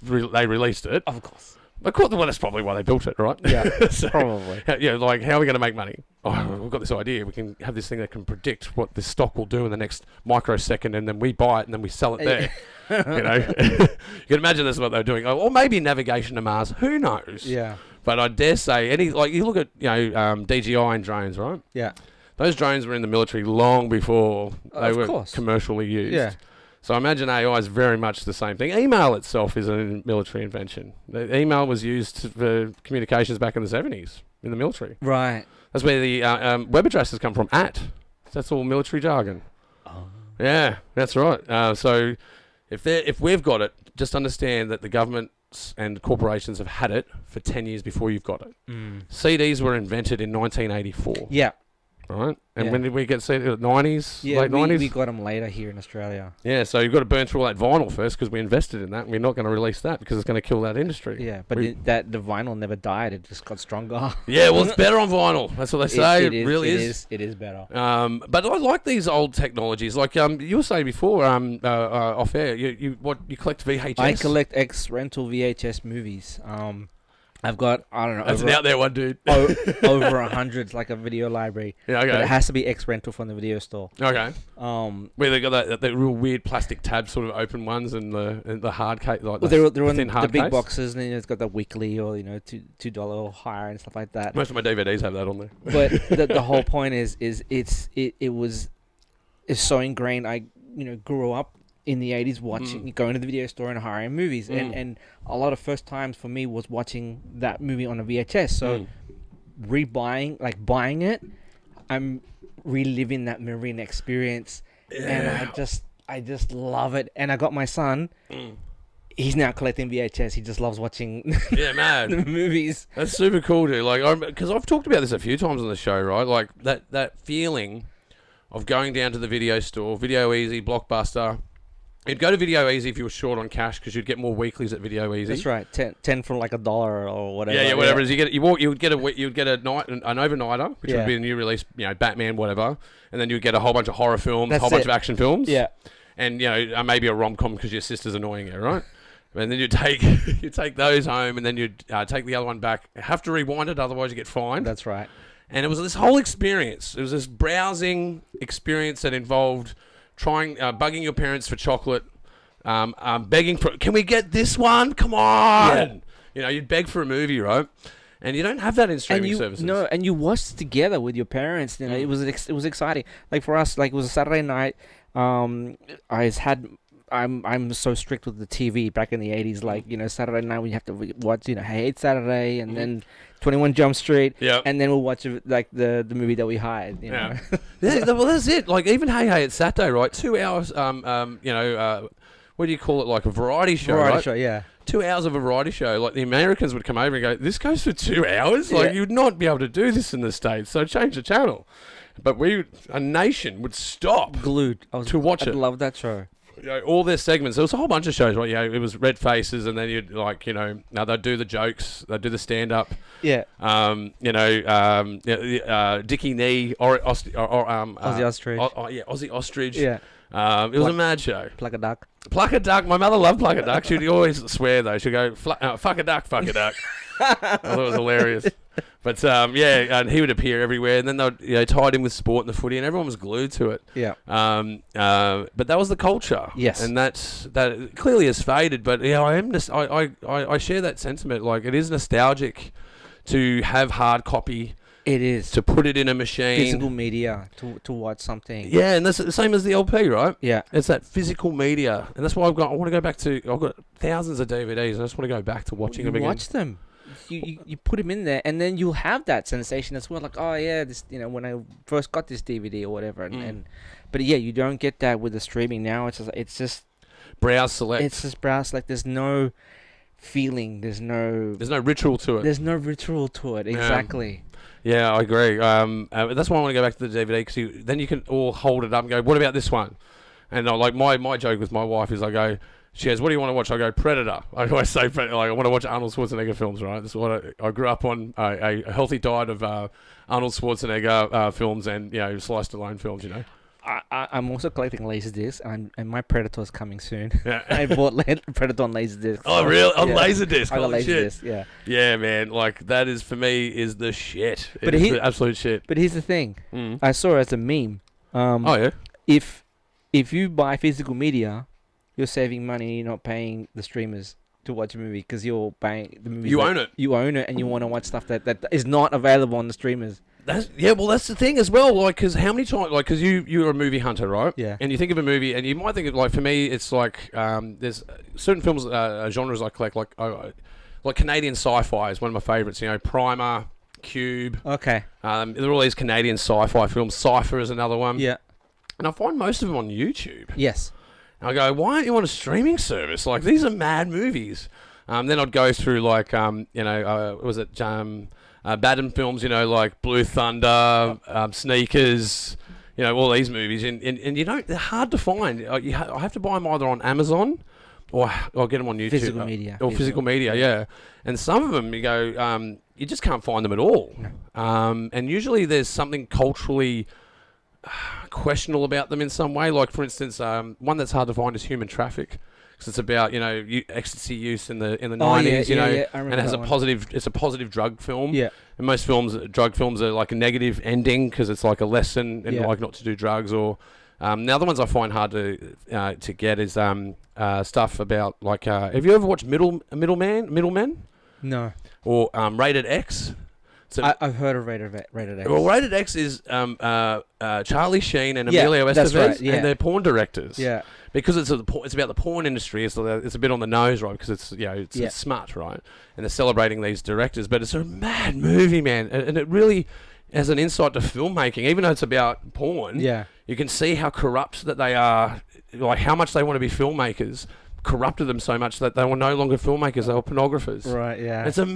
they released it. Of course. Well, that's probably why they built it, right? Yeah, so, probably. Like, how are we going to make money? Oh, we've got this idea. We can have this thing that can predict what this stock will do in the next microsecond, and then we buy it, and then we sell it there. You can imagine that's what they're doing. Or maybe navigation to Mars. Who knows? Yeah. But I dare say, you look at DJI and drones, right? Yeah. Those drones were in the military long before they were commercially used. Yeah. So I imagine AI is very much the same thing. Email itself is a military invention. The email was used for communications back in the 70s in the military. Right. That's where the web addresses come from. That's all military jargon. Oh. Yeah, that's right. So if we've got it, just understand that the governments and corporations have had it for 10 years before you've got it. CDs were invented in 1984. Yeah. Right? And when did we get CDs? 90s? Yeah, late 90s? We got them later here in Australia. Yeah, so you've got to burn through all that vinyl first, because we invested in that, and we're not going to release that because it's going to kill that industry. Yeah, but the vinyl never died. It just got stronger. Yeah, well, it's better on vinyl. That's what they say. It really is. It is better. But I like these old technologies. Like you were saying before, off air, you collect VHS? I collect ex-rental VHS movies. I've got, I don't know. That's an out there one, dude. Over 100, like a video library. Yeah, okay. But it has to be ex-rental from the video store. Okay. Where they got that real weird plastic tab sort of open ones and the hard case, like they're on the big boxes, and then it's got the weekly or $2 or higher and stuff like that. Most of my DVDs have that on there. But the whole point is it's so ingrained. I grew up in the 80s watching, going to the video store and hiring movies. And a lot of first times for me was watching that movie on a VHS. So buying it, I'm reliving that memory and experience. Yeah. And I just love it. And I got my son. He's now collecting VHS. He just loves watching the movies. That's super cool, dude. Like, because I've talked about this a few times on the show, right? Like that feeling of going down to the video store, Video Easy, Blockbuster. You'd go to Video Easy if you were short on cash, because you'd get more weeklies at Video Easy. That's right, 10 for like $1 or whatever. Yeah, whatever it is. You'd get an overnighter, which would be a new release, Batman, whatever, and then you'd get a whole bunch of horror films, a whole bunch of action films, and maybe a rom-com because your sister's annoying you, right? And then you take those home, and then you'd take the other one back. Have to rewind it, otherwise you get fined. That's right. And it was this whole experience. It was this browsing experience that involved bugging your parents for chocolate, begging for, can we get this one? Come on! Yeah. You'd beg for a movie, right? And you don't have that in streaming services. No, and you watched together with your parents. It was exciting. Like for us, like it was a Saturday night. I'm so strict with the TV back in the 80s. Like, Saturday night we have to watch, Hey, It's Saturday, and then 21 Jump Street, and then we'll watch like the movie that we hired. Yeah, well, that's it. Like even Hey, It's Saturday, right? 2 hours. What do you call it? Like a variety show, right? Show, yeah. 2 hours of a variety show. Like the Americans would come over and go, "This goes for 2 hours. Like you'd not be able to do this in the States. So change the channel." But a nation would stop glued to watch it. I love that show. All their segments. There was a whole bunch of shows, right? It was Red Faces, and then you'd now they'd do the jokes, they'd do the stand up. Yeah. Dickie Knee, Aussie Ostrich. Aussie Ostrich. Aussie Ostrich. Yeah. It was a mad show. Pluck a duck. Pluck a duck. My mother loved Pluck a duck. She'd always swear though. She'd go, fuck a duck, fuck a duck. I thought it was hilarious. But yeah, and he would appear everywhere, and then they tied him with sport and the footy, and everyone was glued to it. Yeah. But that was the culture. Yes. And that clearly has faded. But yeah, I share that sentiment. Like, it is nostalgic to have hard copy. It is. To put it in a machine. Physical media to watch something. Yeah, and that's the same as the LP, right? Yeah. It's that physical media. And that's why I want to go back to... I've got thousands of DVDs. I just want to go back to watching them again. Watch them. You put them in there, and then you'll have that sensation as well. Like, oh, yeah, this, when I first got this DVD or whatever. But yeah, you don't get that with the streaming now. It's just... Browse select. It's just browse select. There's no feeling. There's no ritual to it. There's no ritual to it. Exactly. Yeah, I agree. That's why I want to go back to the DVD, because then you can all hold it up and go, what about this one? And like my joke with my wife is, she goes, what do you want to watch? I go, Predator. I always say, I want to watch Arnold Schwarzenegger films, right? This is what I grew up on, a healthy diet of Arnold Schwarzenegger films and, Sliced Alone films, I'm also collecting Laserdisc, and my Predator's coming soon. Yeah. I bought Predator on Laserdisc. Oh, really? On Laserdisc? I got Laserdisc, yeah. Yeah, man. Like, that is, for me, is the shit. It's the absolute shit. But here's the thing. I saw it as a meme. Oh, yeah? If you buy physical media, you're saving money, you're not paying the streamers to watch a movie, because you're buying the movie. You own it. You own it, and you want to watch stuff that is not available on the streamers. That's the thing as well. Like, because how many times, because you're a movie hunter, right? Yeah. And you think of a movie, and you might think of, like, for me, it's like there's certain films, genres I collect, like Canadian sci-fi is one of my favorites. Primer, Cube. Okay. There are all these Canadian sci-fi films. Cypher is another one. Yeah. And I find most of them on YouTube. Yes. And I go, why aren't you on a streaming service? Like, these are mad movies. Then I'd go through, like, was it Baden films, like Blue Thunder, Sneakers, all these movies. And they're hard to find. I have to buy them either on Amazon or I'll get them on YouTube. Physical media. Or physical media, yeah. And some of them, you go, you just can't find them at all. No. And usually there's something culturally questionable about them in some way. Like, for instance, one that's hard to find is Human Traffic. Because it's about, ecstasy use in the 90s, and it has it's a positive drug film. Yeah. And most drug films are like a negative ending because it's like a lesson in like not to do drugs. Or the other ones I find hard to get is stuff about, like, have you ever watched Middlemen? No. Or Rated X? So I've heard of Rated X. Well, Rated X is Charlie Sheen and Emilio Estevez, right, yeah. And they're porn directors. Yeah. Because it's about the porn industry. It's a bit on the nose, right? Because it's smut, right? And they're celebrating these directors, but it's a mad movie, man. And it really has an insight to filmmaking, even though it's about porn. Yeah. You can see how corrupt that they are, like how much they want to be filmmakers. Corrupted them so much that they were no longer filmmakers, they were pornographers. Right, yeah. It's and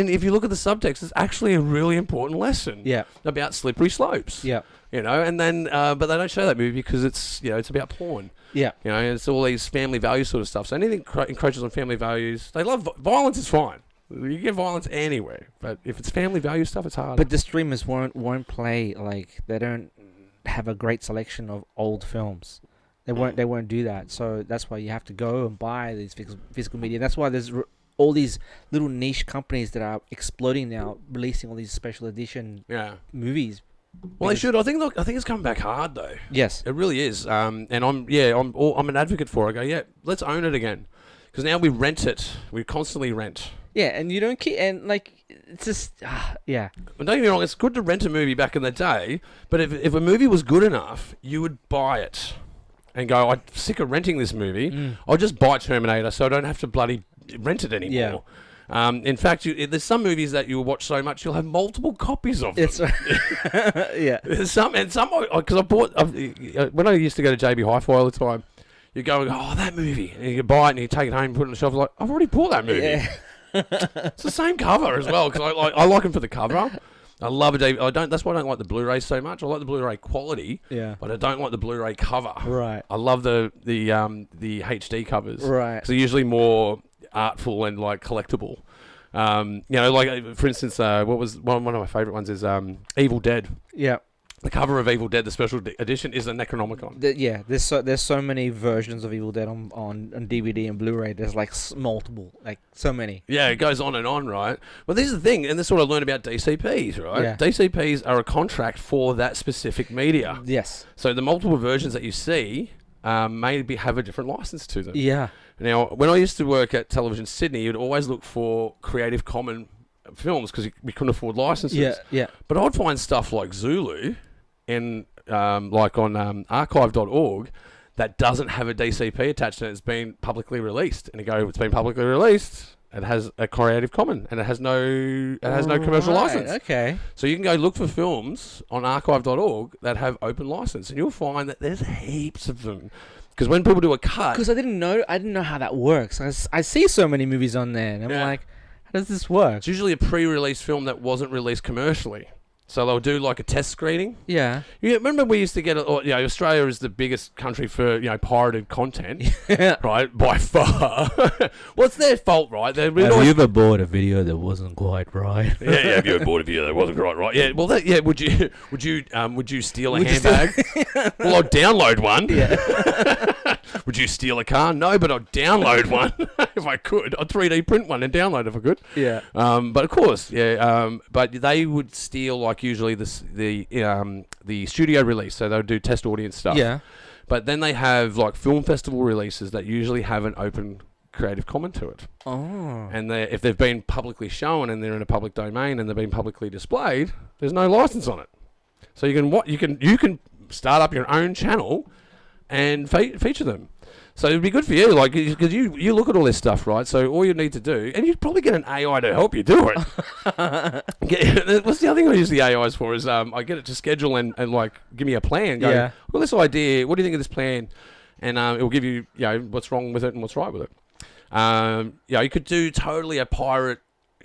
if you look at the subtext, it's actually a really important lesson. Yeah. About slippery slopes. Yeah. And then but they don't show that movie because it's it's about porn. Yeah. It's all these family value sort of stuff. So anything encroaches on family values, they love violence is fine. You get violence anywhere, but if it's family value stuff, it's hard. But the streamers won't play, like, they don't have a great selection of old films. They won't do that. So that's why you have to go and buy these physical media. That's why there's all these little niche companies that are exploding now, releasing all these special edition movies. Well, they should. I think it's coming back hard though. Yes, it really is. And I'm an advocate for it. I go, let's own it again, because now we rent it. We constantly rent. Yeah, and you don't keep, and like, it's just yeah. But don't get me wrong. It's good to rent a movie back in the day, but if a movie was good enough, you would buy it. And go, I'm sick of renting this movie. I'll just buy Terminator so I don't have to bloody rent it anymore. Yeah. In fact, there's some movies that you'll watch so much you'll have multiple copies of them. It's yeah. There's some because I bought when I used to go to JB Hi-Fi all the time. You go, that movie, and you buy it and you take it home and put it on the shelf. Like, I've already bought that movie. Yeah. It's the same cover as well, because I like them for the cover. I love it. That's why I don't like the Blu-ray so much. I like the Blu-ray quality, but I don't like the Blu-ray cover. Right. I love the HD covers. Right. Because they're usually more artful and like collectible. Like for instance, what was one of my favorite ones is Evil Dead. Yeah. The cover of Evil Dead, the special edition, is a Necronomicon. There's so many versions of Evil Dead on DVD and Blu-ray. There's like multiple, like so many. Yeah, it goes on and on, right? But this is the thing, and this is what I learned about DCPs, right? Yeah. DCPs are a contract for that specific media. Yes. So the multiple versions that you see maybe have a different license to them. Yeah. Now, when I used to work at Television Sydney, you'd always look for Creative Commons films because we couldn't afford licenses. Yeah. But I'd find stuff like Zulu in like on archive.org that doesn't have a DCP attached and it's been publicly released. And you go, it's been publicly released. It has a Creative Commons and it has no commercial license. Okay. So you can go look for films on archive.org that have open license, and you'll find that there's heaps of them. Because when people do a cut, because I didn't know how that works. I see so many movies on there, and I'm like, how does this work? It's usually a pre-release film that wasn't released commercially. So they'll do like a test screening. Yeah. You remember we used to get, Australia is the biggest country for, pirated content, right? By far. Well, it's their fault, right? Have you ever bought a video that wasn't quite right? Yeah. Have you ever bought a video that wasn't quite right? Yeah. Well, would you steal a handbag? Well, I'll download one. Yeah. Would you steal a car? No, but I'll download one if I could. I'd 3D print one and download if I could. Yeah. But of course, but they would steal like usually the studio release, so they'll do test audience stuff. Yeah. But then they have like film festival releases that usually have an open Creative Commons to it. Oh. And if they've been publicly shown and they're in a public domain and they've been publicly displayed, there's no license on it. So you can start up your own channel and feature them. So it'd be good for you, like, because you look at all this stuff, right? So all you need to do, and you'd probably get an AI to help you do it. What's the other thing I use the AIs for is I get it to schedule and like give me a plan. Go, I've got this idea. What do you think of this plan? And it will give you, what's wrong with it and what's right with it. You could do totally a pirate,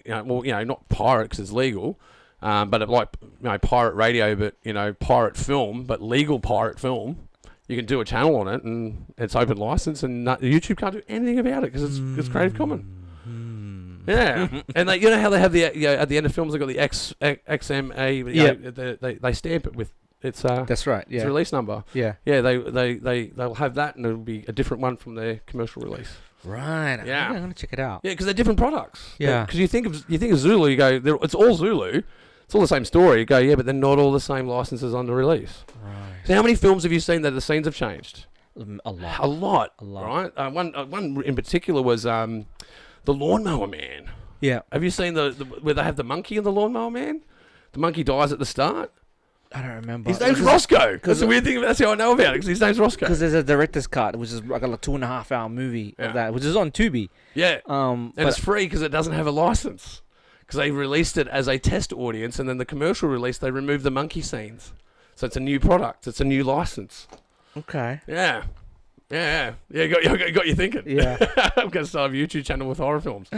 not pirate because it's legal, but like pirate radio, but pirate film, but legal pirate film. You can do a channel on it, and it's open license, and YouTube can't do anything about it because it's Creative Commons. Yeah, and how they have the at the end of films they got the XMA. They stamp it with its. That's right. Yeah. Its release number. Yeah. Yeah. They'll have that, and it'll be a different one from their commercial release. Right. Yeah. I'm gonna check it out. Yeah, because they're different products. Yeah. Because you think of Zulu, you go, it's all Zulu. It's all the same story. You go, but they're not all the same licenses on the release. Right. So how many films have you seen that the scenes have changed? A lot. Right? One in particular was The Lawnmower Man. Yeah. Have you seen the where they have the monkey in The Lawnmower Man? The monkey dies at the start. I don't remember. His name's Roscoe. That's the weird thing. That's how I know about it, because his name's Roscoe. Because there's a director's cut, which is like a 2.5 hour movie of that, which is on Tubi. Yeah. And it's free because it doesn't have a license. Because they released it as a test audience, and then the commercial release, they removed the monkey scenes. So it's a new product. It's a new license. Okay. Yeah. Got you thinking. Yeah. I'm going to start a YouTube channel with horror films.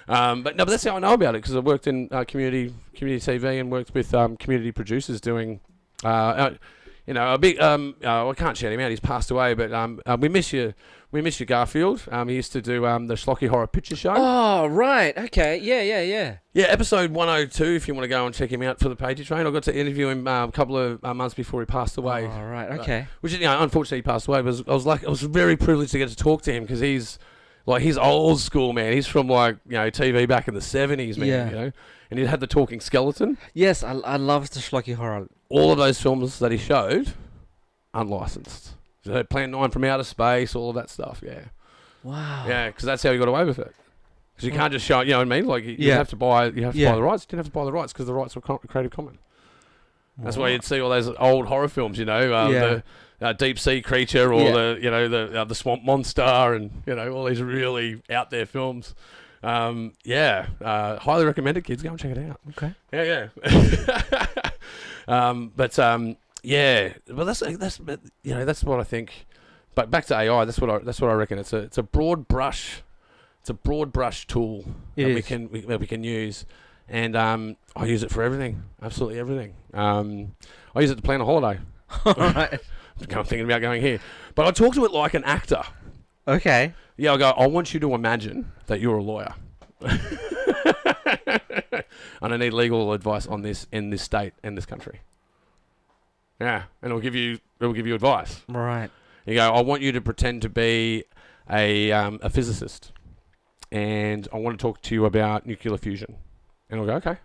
But that's how I know about it, because I worked in community TV and worked with community producers doing, a big. I can't shout him out. He's passed away, but we miss you. We miss you, Garfield. He used to do the Schlocky Horror Picture Show. Oh, right. Okay. Yeah. Yeah, episode 102, if you want to go and check him out for the Pagey Train. I got to interview him a couple of months before he passed away. Oh, right. Okay. Which, unfortunately, he passed away. But I was very privileged to get to talk to him, because he's old school, man. He's from TV back in the 70s, man. Yeah. And he had the talking skeleton. Yes, I love the Schlocky Horror. All of those films that he showed, unlicensed. So Plan 9 from Outer Space, all of that stuff, yeah. Wow. Yeah, because that's how he got away with it. Because you can't just show, you know what I mean? Like, you have to buy the rights. You didn't have to buy the rights because the rights were Creative Commons. That's why you'd see all those old horror films, the deep sea creature, or the swamp monster, and all these really out there films. Highly recommended, kids. Go and check it out. Okay. Yeah. But that's what I think. But back to AI, that's what I reckon. It's a broad brush. It's a broad brush tool that we can use, and I use it for everything, absolutely everything. I use it to plan a holiday. All right. I'm thinking about going here, but I talk to it like an actor. Okay. Yeah, I go, I want you to imagine that you're a lawyer. And I need legal advice on this in this state, in this country. Yeah, and it'll give you advice. Right. You go, I want you to pretend to be a physicist, and I want to talk to you about nuclear fusion. And I'll go, okay.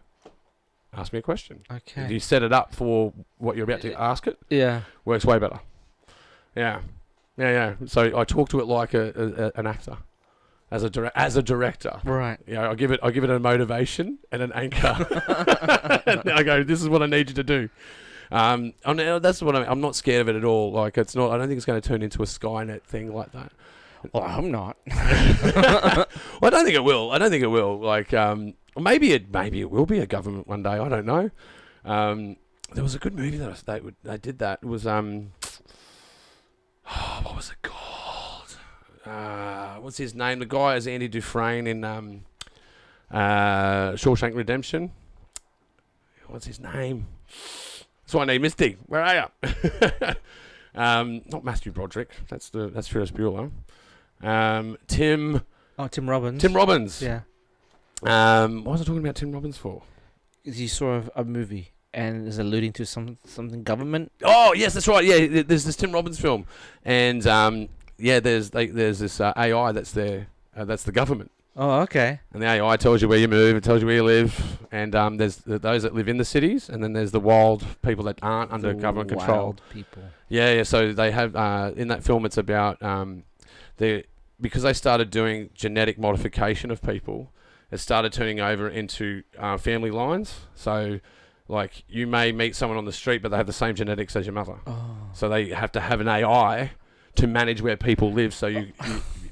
Ask me a question. Okay. If you set it up for what you're about to ask it, works way better. Yeah. So I talk to it like an actor, as a director. Right. Yeah. I give it a motivation and an anchor. And I go, this is what I need you to do. That's what I'm not scared of it at all. Like, it's not. I don't think it's going to turn into a Skynet thing like that. Well, I'm not. Well, I don't think it will. Like, maybe it will be a government one day. I don't know. There was a good movie that they did that. It was what was it called? What's his name? The guy is Andy Dufresne in Shawshank Redemption. What's his name? That's what I need, Misty. Where are you? Not Matthew Broderick. That's Ferris Bueller. Tim Robbins. Tim Robbins. Yeah. What was I talking about Tim Robbins for? Is he saw a movie and is alluding to something government? Oh yes, that's right. Yeah, there's this Tim Robbins film, and there's this AI that's there. That's the government. Oh, okay. And the AI tells you where you move, it tells you where you live, and there's those that live in the cities, and then there's the wild people that aren't under government control. Wild people. Yeah. So they have in that film, it's about because they started doing genetic modification of people, it started turning over into family lines. So, like, you may meet someone on the street, but they have the same genetics as your mother. Oh. So they have to have an AI to manage where people live. So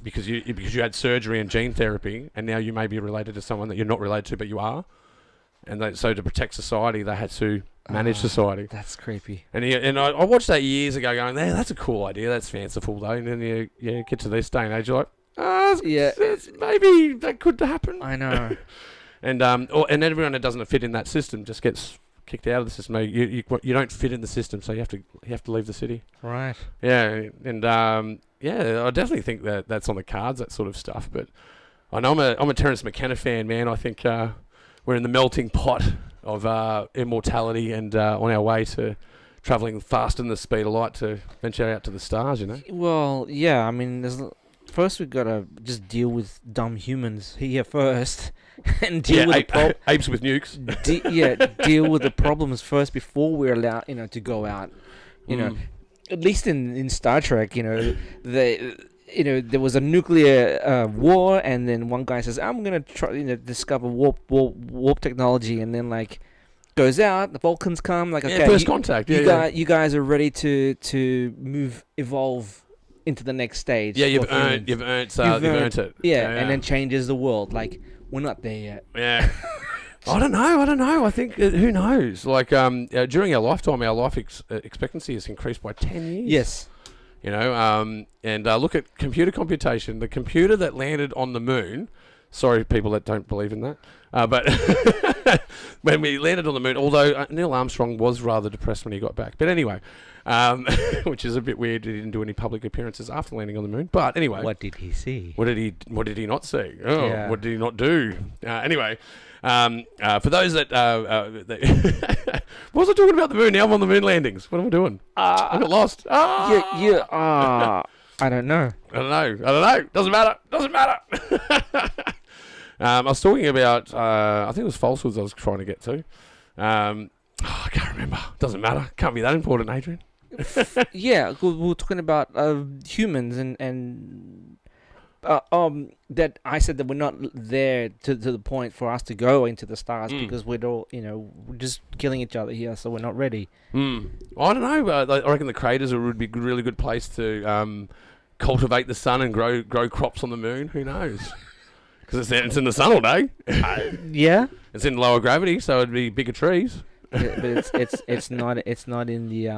because you had surgery and gene therapy, and now you may be related to someone that you're not related to, but you are. And so to protect society, they had to manage society. That's creepy. And I watched that years ago, going, "Hey, that's a cool idea. That's fanciful, though." And then you get to this day and age, you're like, maybe that could happen. I know. And everyone that doesn't fit in that system just gets kicked out of the system. You don't fit in the system, so you have to leave the city. Right. Yeah, and I definitely think that's on the cards, that sort of stuff. But I know I'm a Terence McKenna fan, man. I think we're in the melting pot of immortality and on our way to travelling faster than the speed of light to venture out to the stars. You know. Well, yeah. I mean, first we've got to just deal with dumb humans here first, and deal with apes with nukes. Deal with the problems first before we're allowed, to go out. You know, at least in Star Trek, there was a nuclear war, and then one guy says, "I'm gonna try, discover warp technology," and then goes out. The Vulcans come, okay, first contact. You guys are ready to evolve into the next stage. Yeah, you've earned it. Yeah, and then changes the world. We're not there yet. Yeah. I don't know. I think, who knows? During our lifetime, our life expectancy has increased by 10 years. Yes. And look at computer computation. The computer that landed on the moon, sorry, people that don't believe in that, but when we landed on the moon, although Neil Armstrong was rather depressed when he got back. But anyway, which is a bit weird. He didn't do any public appearances after landing on the moon. But anyway, what did he see? What did he not see? Oh, yeah. What did he not do? Anyway, for those that what was I talking about the moon? Now I'm on the moon landings. What am I doing? I got lost. I don't know. Doesn't matter. I was talking about, I think it was falsehoods I was trying to get to. I can't remember. Doesn't matter. Can't be that important, Adrian. Yeah, we were talking about humans and that I said that we're not there to the point for us to go into the stars because we're all, we're just killing each other here, so we're not ready. I don't know. I reckon the craters would be a really good place to cultivate the sun and grow crops on the moon. Who knows? Because it's in the sun all day. Yeah. It's in lower gravity, so it'd be bigger trees. Yeah, but it's not in the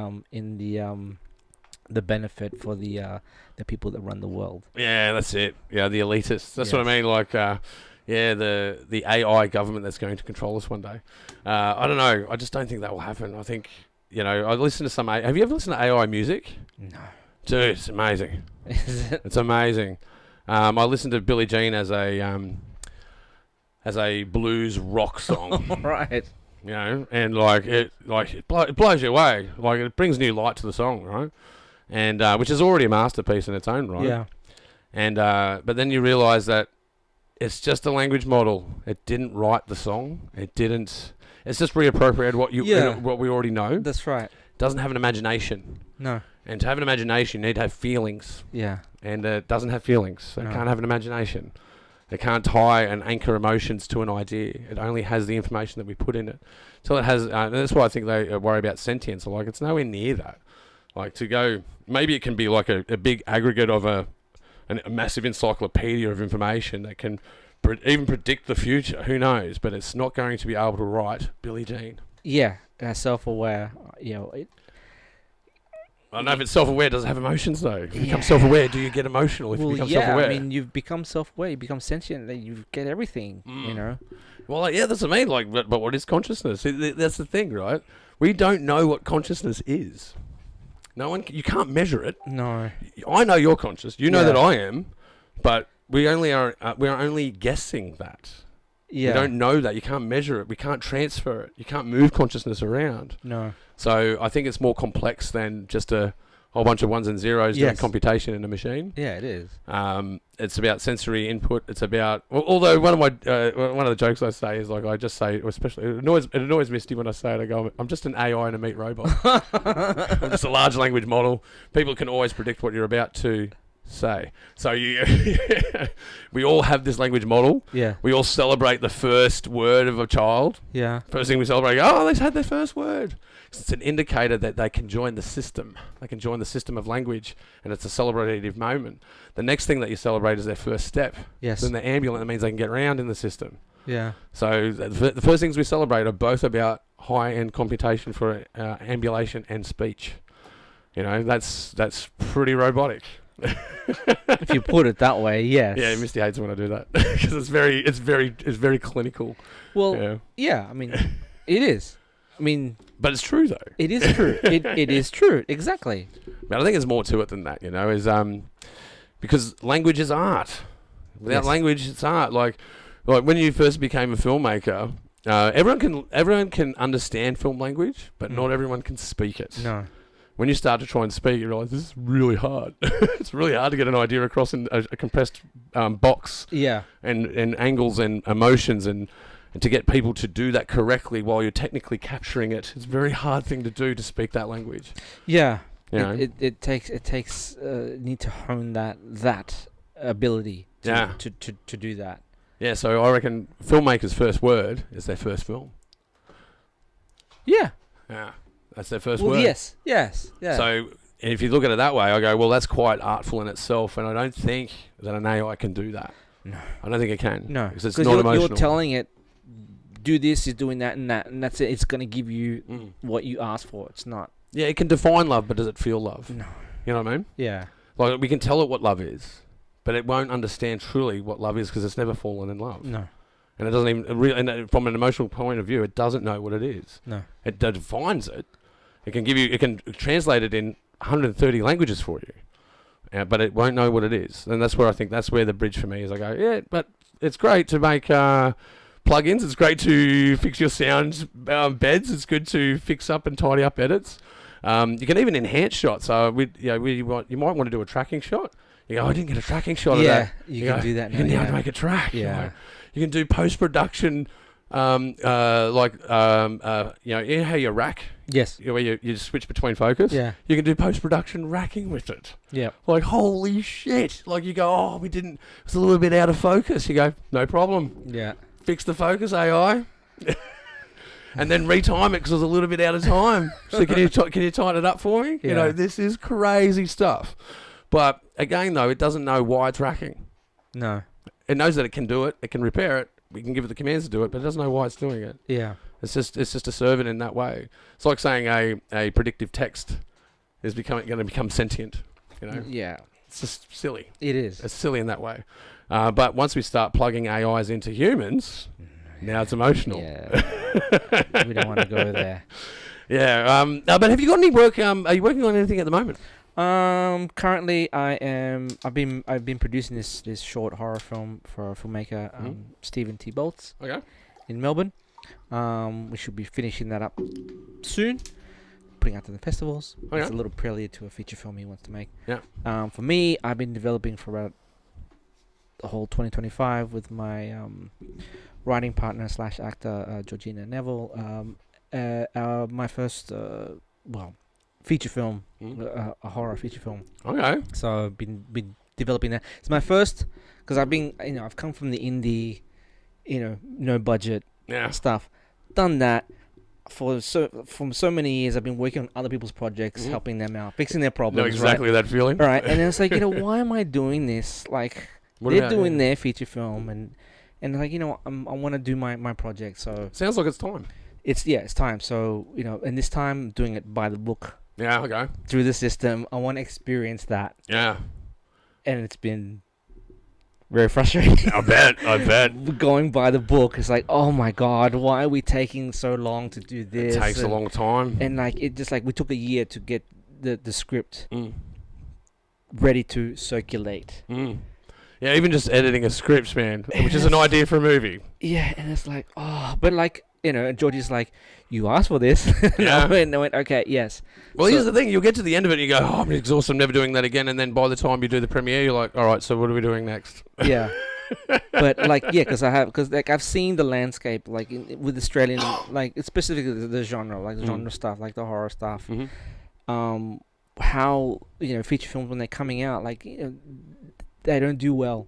benefit for the people that run the world. Yeah, that's it. Yeah, the elitists. That's what I mean. The AI government that's going to control us one day. I don't know. I just don't think that will happen. I think I listen to some. Have you ever listened to AI music? No. Dude, it's amazing. Is it? It's amazing. I listened to Billie Jean as a blues rock song. Right. you know, and it blows you away. Like, it brings new light to the song, right? And which is already a masterpiece in its own right. Yeah. And but then you realise that it's just a language model. It didn't write the song. It didn't. It's just reappropriated what we already know. That's right. It doesn't have an imagination. No. And to have an imagination, you need to have feelings. Yeah. And it doesn't have feelings. So it can't have an imagination. It can't tie and anchor emotions to an idea. It only has the information that we put in it. So it has, and that's why I think they worry about sentience. Like, it's nowhere near that. Like, to go, maybe it can be like a big aggregate of a massive encyclopedia of information that can even predict the future. Who knows? But it's not going to be able to write Billie Jean. Yeah, self-aware. You know, I don't know if it's self-aware. Does it have emotions, though? If you become self-aware, do you get emotional if you become self-aware? I mean, you've become self-aware, you become sentient, then you get everything, you know? Well, like, yeah, that's what I mean. Like, but what is consciousness? That's the thing, right? We don't know what consciousness is. No one, you can't measure it. No. I know you're conscious. You know that I am, but we are only guessing that. Yeah. We don't know that. You can't measure it. We can't transfer it. You can't move consciousness around. No. So I think it's more complex than just a whole bunch of ones and zeros doing computation in a machine. Yeah, it is. It's about sensory input. It's about, although one of the jokes I say is, like, I just say, especially it annoys Misty when I say it. I go, I'm just an AI and a meat robot. I'm just a large language model. People can always predict what you're about to say. So we all have this language model. Yeah. We all celebrate the first word of a child. Yeah. First thing we celebrate, oh, they've had their first word. It's an indicator that they can join the system. They can join the system of language, and it's a celebrative moment. The next thing that you celebrate is their first step. Yes. Then they're ambulant. That means they can get around in the system. Yeah. So the first things we celebrate are both about high-end computation for ambulation and speech. You know, that's pretty robotic. If you put it that way, yes. Yeah, Misty hates when I do that because it's very clinical. Well, yeah. I mean, it is. I mean, but it's true though. It is true. It is true. Exactly. But I think there's more to it than that. You know, is because language is art. Without language, it's art. Like when you first became a filmmaker, everyone can understand film language, but not everyone can speak it. No. When you start to try and speak, you realise this is really hard. It's really hard to get an idea across in a compressed box. Yeah. And angles and emotions and to get people to do that correctly while you're technically capturing it. It's a very hard thing to do, to speak that language. Yeah. You know? It takes need to hone that ability to do that. Yeah, so I reckon filmmakers' first word is their first film. Yeah. Yeah. That's their first word. Yes. Yeah. So if you look at it that way, I go, well, that's quite artful in itself, and I don't think that an AI can do that. No. I don't think it can. No. Because it's not emotional. You're telling it, do this, is doing that, and that's it. It's going to give you what you asked for. It's not. Yeah, it can define love, but does it feel love? No. You know what I mean? Yeah. Like, we can tell it what love is, but it won't understand truly what love is because it's never fallen in love. No. And it doesn't even really, and from an emotional point of view, it doesn't know what it is. No. It defines it. It can translate it in 130 languages for you, but it won't know what it is. And that's where I think that's where the bridge for me is. I go, yeah, but it's great to make plugins. It's great to fix your sound beds. It's good to fix up and tidy up edits. You can even enhance shots. You might want to do a tracking shot. You go, I didn't get a tracking shot of that. You can do that now. You can now make a track. Yeah. You can do post-production, you know how you rack? Yes. Where you switch between focus? Yeah. You can do post-production racking with it. Yeah. Like, holy shit. Like, you go, it's a little bit out of focus. You go, no problem. Yeah. Fix the focus, AI. And then retime it because it was a little bit out of time. So can you tighten it up for me? Yeah. You know, this is crazy stuff. But again, though, it doesn't know why it's racking. No. It knows that it can do it. It can repair it. We can give it the commands to do it, but it doesn't know why it's doing it. Yeah. It's just to serve it in that way. It's like saying a predictive text is going to become sentient. You know. Yeah. It's just silly. It is. It's silly in that way. But once we start plugging AIs into humans, now it's emotional. Yeah. We don't want to go there. Yeah. But have you got any work? Are you working on anything at the moment? Currently I've been producing this short horror film for a filmmaker, Stephen T. Boltz. Okay. In Melbourne. We should be finishing that up soon, putting out to the festivals. Okay. It's a little prelude to a feature film he wants to make. Yeah. For me, I've been developing for about the whole 2025 with my writing partner / actor Georgina Neville. My first feature film, a horror feature film. Okay. So I've been developing that. It's my first, because I've come from the indie, no budget stuff. Done that for so many years. I've been working on other people's projects, helping them out, fixing their problems. Know exactly that feeling. Right. And then it's like, why am I doing this? Like, they're doing their feature film, and like, I want to do my project. So sounds like it's time. It's time. So, and this time doing it by the book. Yeah, okay. Through the system. I want to experience that. Yeah. And it's been very frustrating. I bet. Going by the book, it's like, oh my God, why are we taking so long to do this? It takes a long time. And like, it just like, we took a year to get the script ready to circulate. Yeah, even just editing a script, man, which is an idea for a movie. Yeah, and it's like, but like, Georgie's like, you asked for this. Yeah. And I went, okay, yes. Well, here's the thing. You'll get to the end of it and you go, I'm exhausted, I'm never doing that again. And then by the time you do the premiere, you're like, all right, so what are we doing next? Yeah. But like, yeah, because I've seen the landscape, like with Australian, like specifically the genre, like the genre stuff, like the horror stuff. How, feature films, when they're coming out, like, they don't do well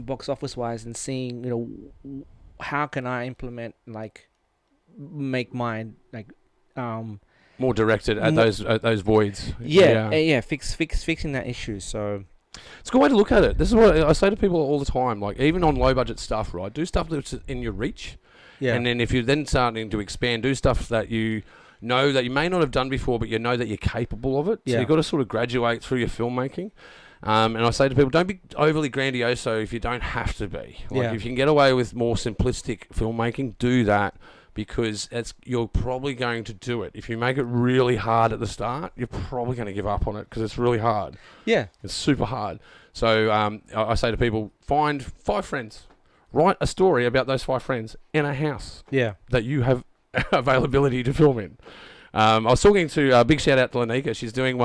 box office wise, and seeing, how can I implement, like, make mine like more directed at those voids. Fixing that issue. So it's a good way to look at it. This is what I say to people all the time. Like, even on low budget stuff, right? Do stuff that's in your reach. Yeah. And then if you're then starting to expand, do stuff that you know that you may not have done before, but you know that you're capable of it. So you've got to sort of graduate through your filmmaking. And I say to people, don't be overly grandiose if you don't have to be. Like, if you can get away with more simplistic filmmaking, do that, because you're probably going to do it. If you make it really hard at the start, you're probably going to give up on it, because it's really hard. Yeah. It's super hard. So I say to people, find 5 friends. Write a story about those 5 friends in a house that you have availability to film in. I was talking to a big shout out to Lanika. She's doing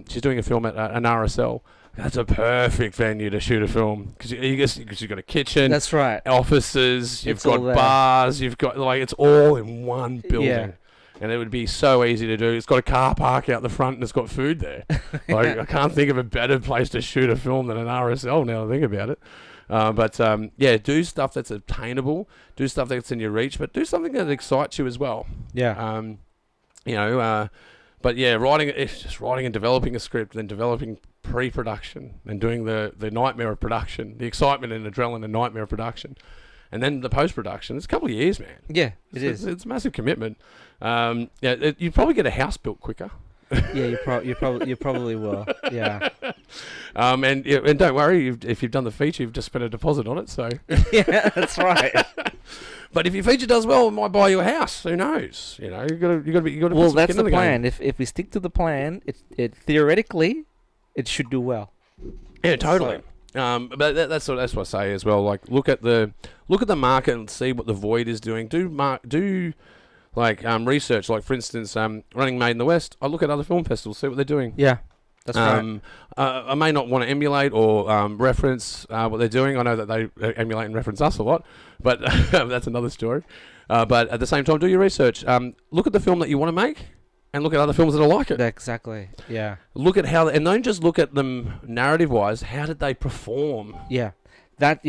she's doing a film at an RSL. That's a perfect venue to shoot a film, because you've got a kitchen. That's right. Offices. You've got bars. You've got, like, it's all in one building. Yeah. And it would be so easy to do. It's got a car park out the front, and it's got food there. Like, I can't think of a better place to shoot a film than an RSL now that I think about it. But do stuff that's attainable. Do stuff that's in your reach, but do something that excites you as well. Yeah. Writing and developing a script, then developing pre-production, and doing the nightmare of production, the excitement and adrenaline and nightmare of production, and then the post-production. It's a couple of years, man. Yeah, it's a massive commitment. You'd probably get a house built quicker. Yeah, you probably will. Yeah. And don't worry, if you've done the feature, you've just spent a deposit on it. So yeah, that's right. But if your feature does well, it might buy you a house. Who knows? You got to be. Well, that's the plan. If we stick to the plan, it theoretically, it should do well. Yeah, totally. So. But that's what I say as well. Like, look at the market and see what the void is doing. Do research. Like, for instance, running Made in the West, I look at other film festivals, see what they're doing. Yeah, that's right. I may not want to emulate or reference what they're doing. I know that they emulate and reference us a lot, but that's another story. But at the same time, do your research. Look at the film that you want to make, and look at other films that are like it. Exactly. Yeah. Look at how, and don't just look at them narrative-wise. How did they perform? Yeah. That's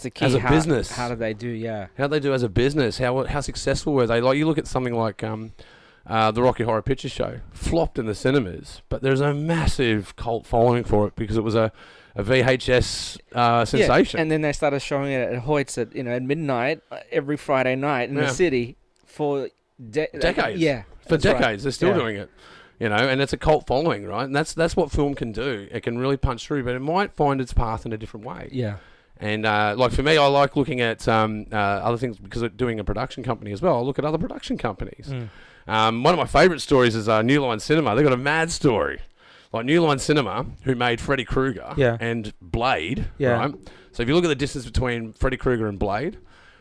the key. As a business, how did they do? Yeah, how they do as a business? How successful were they? Like, you look at something like the Rocky Horror Picture Show, flopped in the cinemas, but there's a massive cult following for it because it was a VHS sensation. And then they started showing it at Hoyt's at midnight every Friday night in the city for decades. For decades, right. They're still doing it. And it's a cult following, right? And that's what film can do. It can really punch through, but it might find its path in a different way. Yeah. And like for me, I like looking at other things because of doing a production company as well. I look at other production companies. One of my favourite stories is New Line Cinema. They've got a mad story. Like New Line Cinema, who made Freddy Krueger and Blade, right? So if you look at the distance between Freddy Krueger and Blade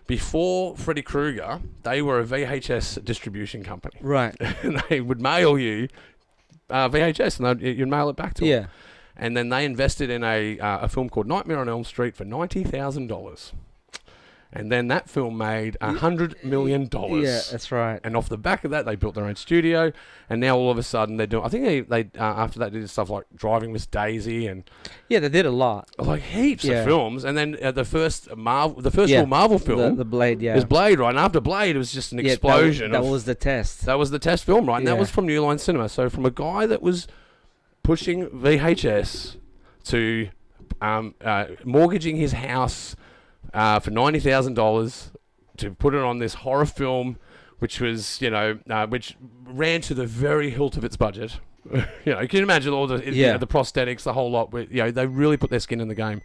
before Freddy Krueger, they were a VHS distribution company. Right. And they would mail you VHS, and you'd mail it back to them. And then they invested in a film called Nightmare on Elm Street for $90,000. And then that film made $100 million. Yeah, that's right. And off the back of that, they built their own studio. And now all of a sudden they're doing. I think they after that did stuff like Driving Miss Daisy and they did a lot, like heaps of films. And then the first full Marvel film, the Blade, is Blade, right? And after Blade, it was just an explosion. That was the test. That was the test film, right? And that was from New Line Cinema. So from a guy that was pushing VHS to mortgaging his house for $90,000 to put it on this horror film, which was, which ran to the very hilt of its budget. Can you imagine all the the prosthetics, the whole lot? They really put their skin in the game.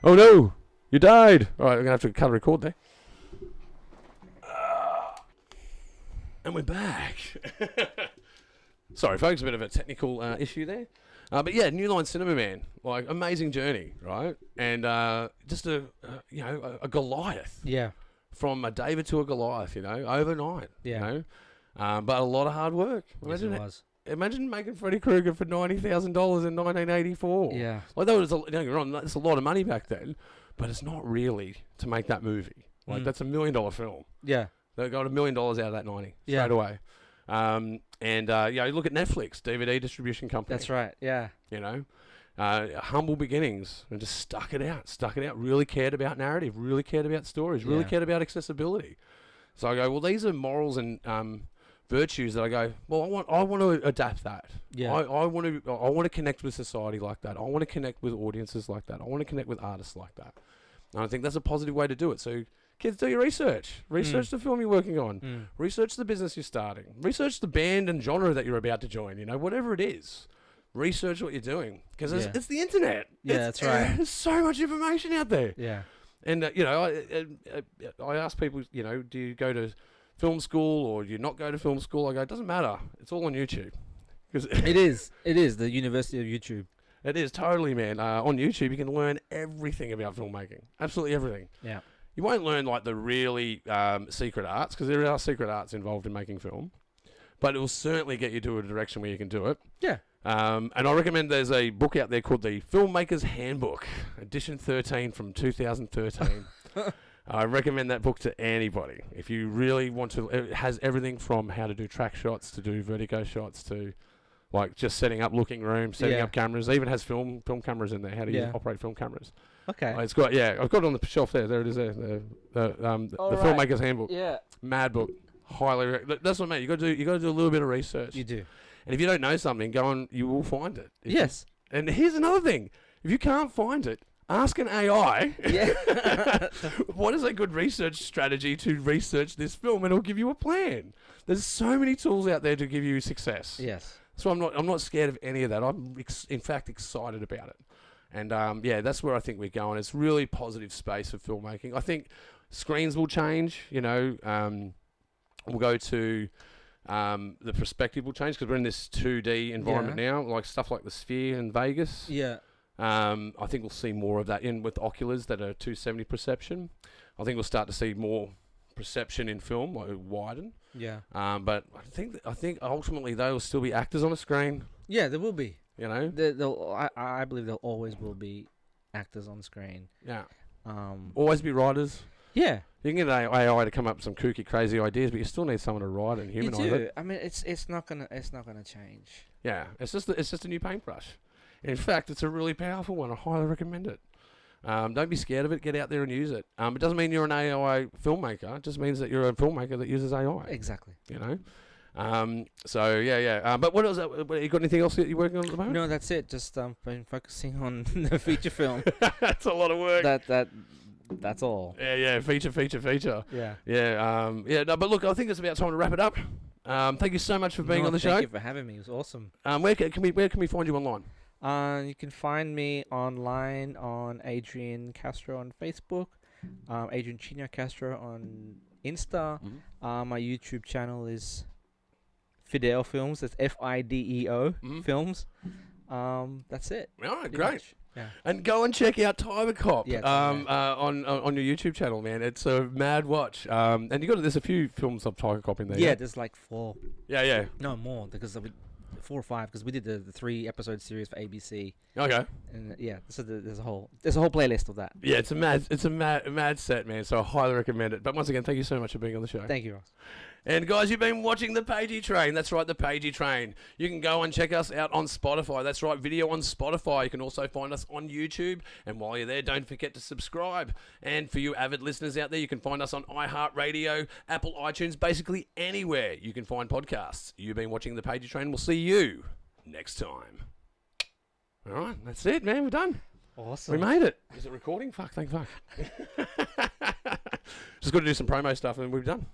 Oh no, you died! All right, we're gonna have to cut a record there. And we're back. Sorry, folks, a bit of a technical issue there. But yeah, New Line Cinema, man, like amazing journey, right? And just a Goliath. Yeah. From a David to a Goliath, overnight. Yeah. But a lot of hard work. Imagine making Freddy Krueger for $90,000 in 1984. Yeah. Like that was, don't get me wrong, that's a lot of money back then, but it's not really to make that movie. Like that's $1 million film. Yeah. They got $1 million out of that 90 straight away. You look at Netflix, DVD distribution company. That's right, yeah. Humble beginnings, and just stuck it out, really cared about narrative, really cared about stories, really cared about accessibility. So I go, well, these are morals and virtues that I go, well, I want to adapt that. Yeah. I want to connect with society like that. I want to connect with audiences like that. I want to connect with artists like that. And I think that's a positive way to do it. So kids, do your research. Research the film you're working on. Research the business you're starting. Research the band and genre that you're about to join. Whatever it is. Research what you're doing. Because it's the internet. Yeah, that's right. There's so much information out there. Yeah. And, I ask people, do you go to film school or do you not go to film school? I go, it doesn't matter. It's all on YouTube. It is. It is the University of YouTube. It is, totally, man. On YouTube, you can learn everything about filmmaking. Absolutely everything. Yeah. You won't learn like the really secret arts, because there are secret arts involved in making film, but it will certainly get you to a direction where you can do it. Yeah. And I recommend there's a book out there called The Filmmaker's Handbook, edition 13 from 2013. I recommend that book to anybody. If you really want to, it has everything from how to do track shots to do vertigo shots to like just setting up looking rooms, setting up cameras. It even has film cameras in there, how to operate film cameras. Okay. It's got, I've got it on the shelf there. There it is there. The Filmmaker's Handbook. Yeah. Mad book. Highly that's what I mean. You got to do a little bit of research. You do. And if you don't know something, go on, you will find it. Yes. And here's another thing. If you can't find it, ask an AI. Yeah. What is a good research strategy to research this film, and it'll give you a plan. There's so many tools out there to give you success. Yes. So I'm not scared of any of that. I'm in fact excited about it. And that's where I think we're going. It's really positive space for filmmaking. I think screens will change. We'll go to the perspective will change because we're in this 2D environment now, like stuff like the Sphere in Vegas. Yeah. I think we'll see more of that in with oculars that are 270 perception. I think we'll start to see more perception in film, like widen. Yeah. But I think ultimately they will still be actors on a screen. Yeah, there will be. I believe there always will be actors on screen. Yeah. Always be writers. Yeah. You can get an AI to come up with some kooky, crazy ideas, but you still need someone to write and humanize it. You do. I mean, it's not gonna change. Yeah. It's just a new paintbrush. In fact, it's a really powerful one. I highly recommend it. Don't be scared of it. Get out there and use it. It doesn't mean you're an AI filmmaker. It just means that you're a filmmaker that uses AI. Exactly. But what else? You got anything else that you're working on at the moment? No, that's it. Just been focusing on the feature film. That's a lot of work. That's all. Yeah. Feature. Yeah. Yeah. No, but look, I think it's about time to wrap it up. Thank you so much for being on the show. Thank you for having me. It was awesome. Where can we find you online? You can find me online on Adrian Castro on Facebook, Adrian Chino Castro on Insta. My YouTube channel is Fideo Films. That's FIDEO Films. That's it. All right, great. And go and check out Tiger Cop Yeah, on your YouTube channel, man. It's a mad watch. And there's a few films of Tiger Cop in there. Yeah, there's like 4. Yeah. No, more, because 4 or 5, because we did the 3-episode series for ABC. Okay. And so there's a whole playlist of that. Yeah, it's a mad set, man. So I highly recommend it. But once again, thank you so much for being on the show. Thank you, Ross. And guys, you've been watching the Pagey Train. That's right, the Pagey Train. You can go and check us out on Spotify. That's right, video on Spotify. You can also find us on YouTube. And while you're there, don't forget to subscribe. And for you avid listeners out there, you can find us on iHeartRadio, Apple iTunes, basically anywhere you can find podcasts. You've been watching the Pagey Train. We'll see you next time. All right, that's it, man. We're done. Awesome. We made it. Is it recording? Fuck, thank fuck. Just got to do some promo stuff and we're done.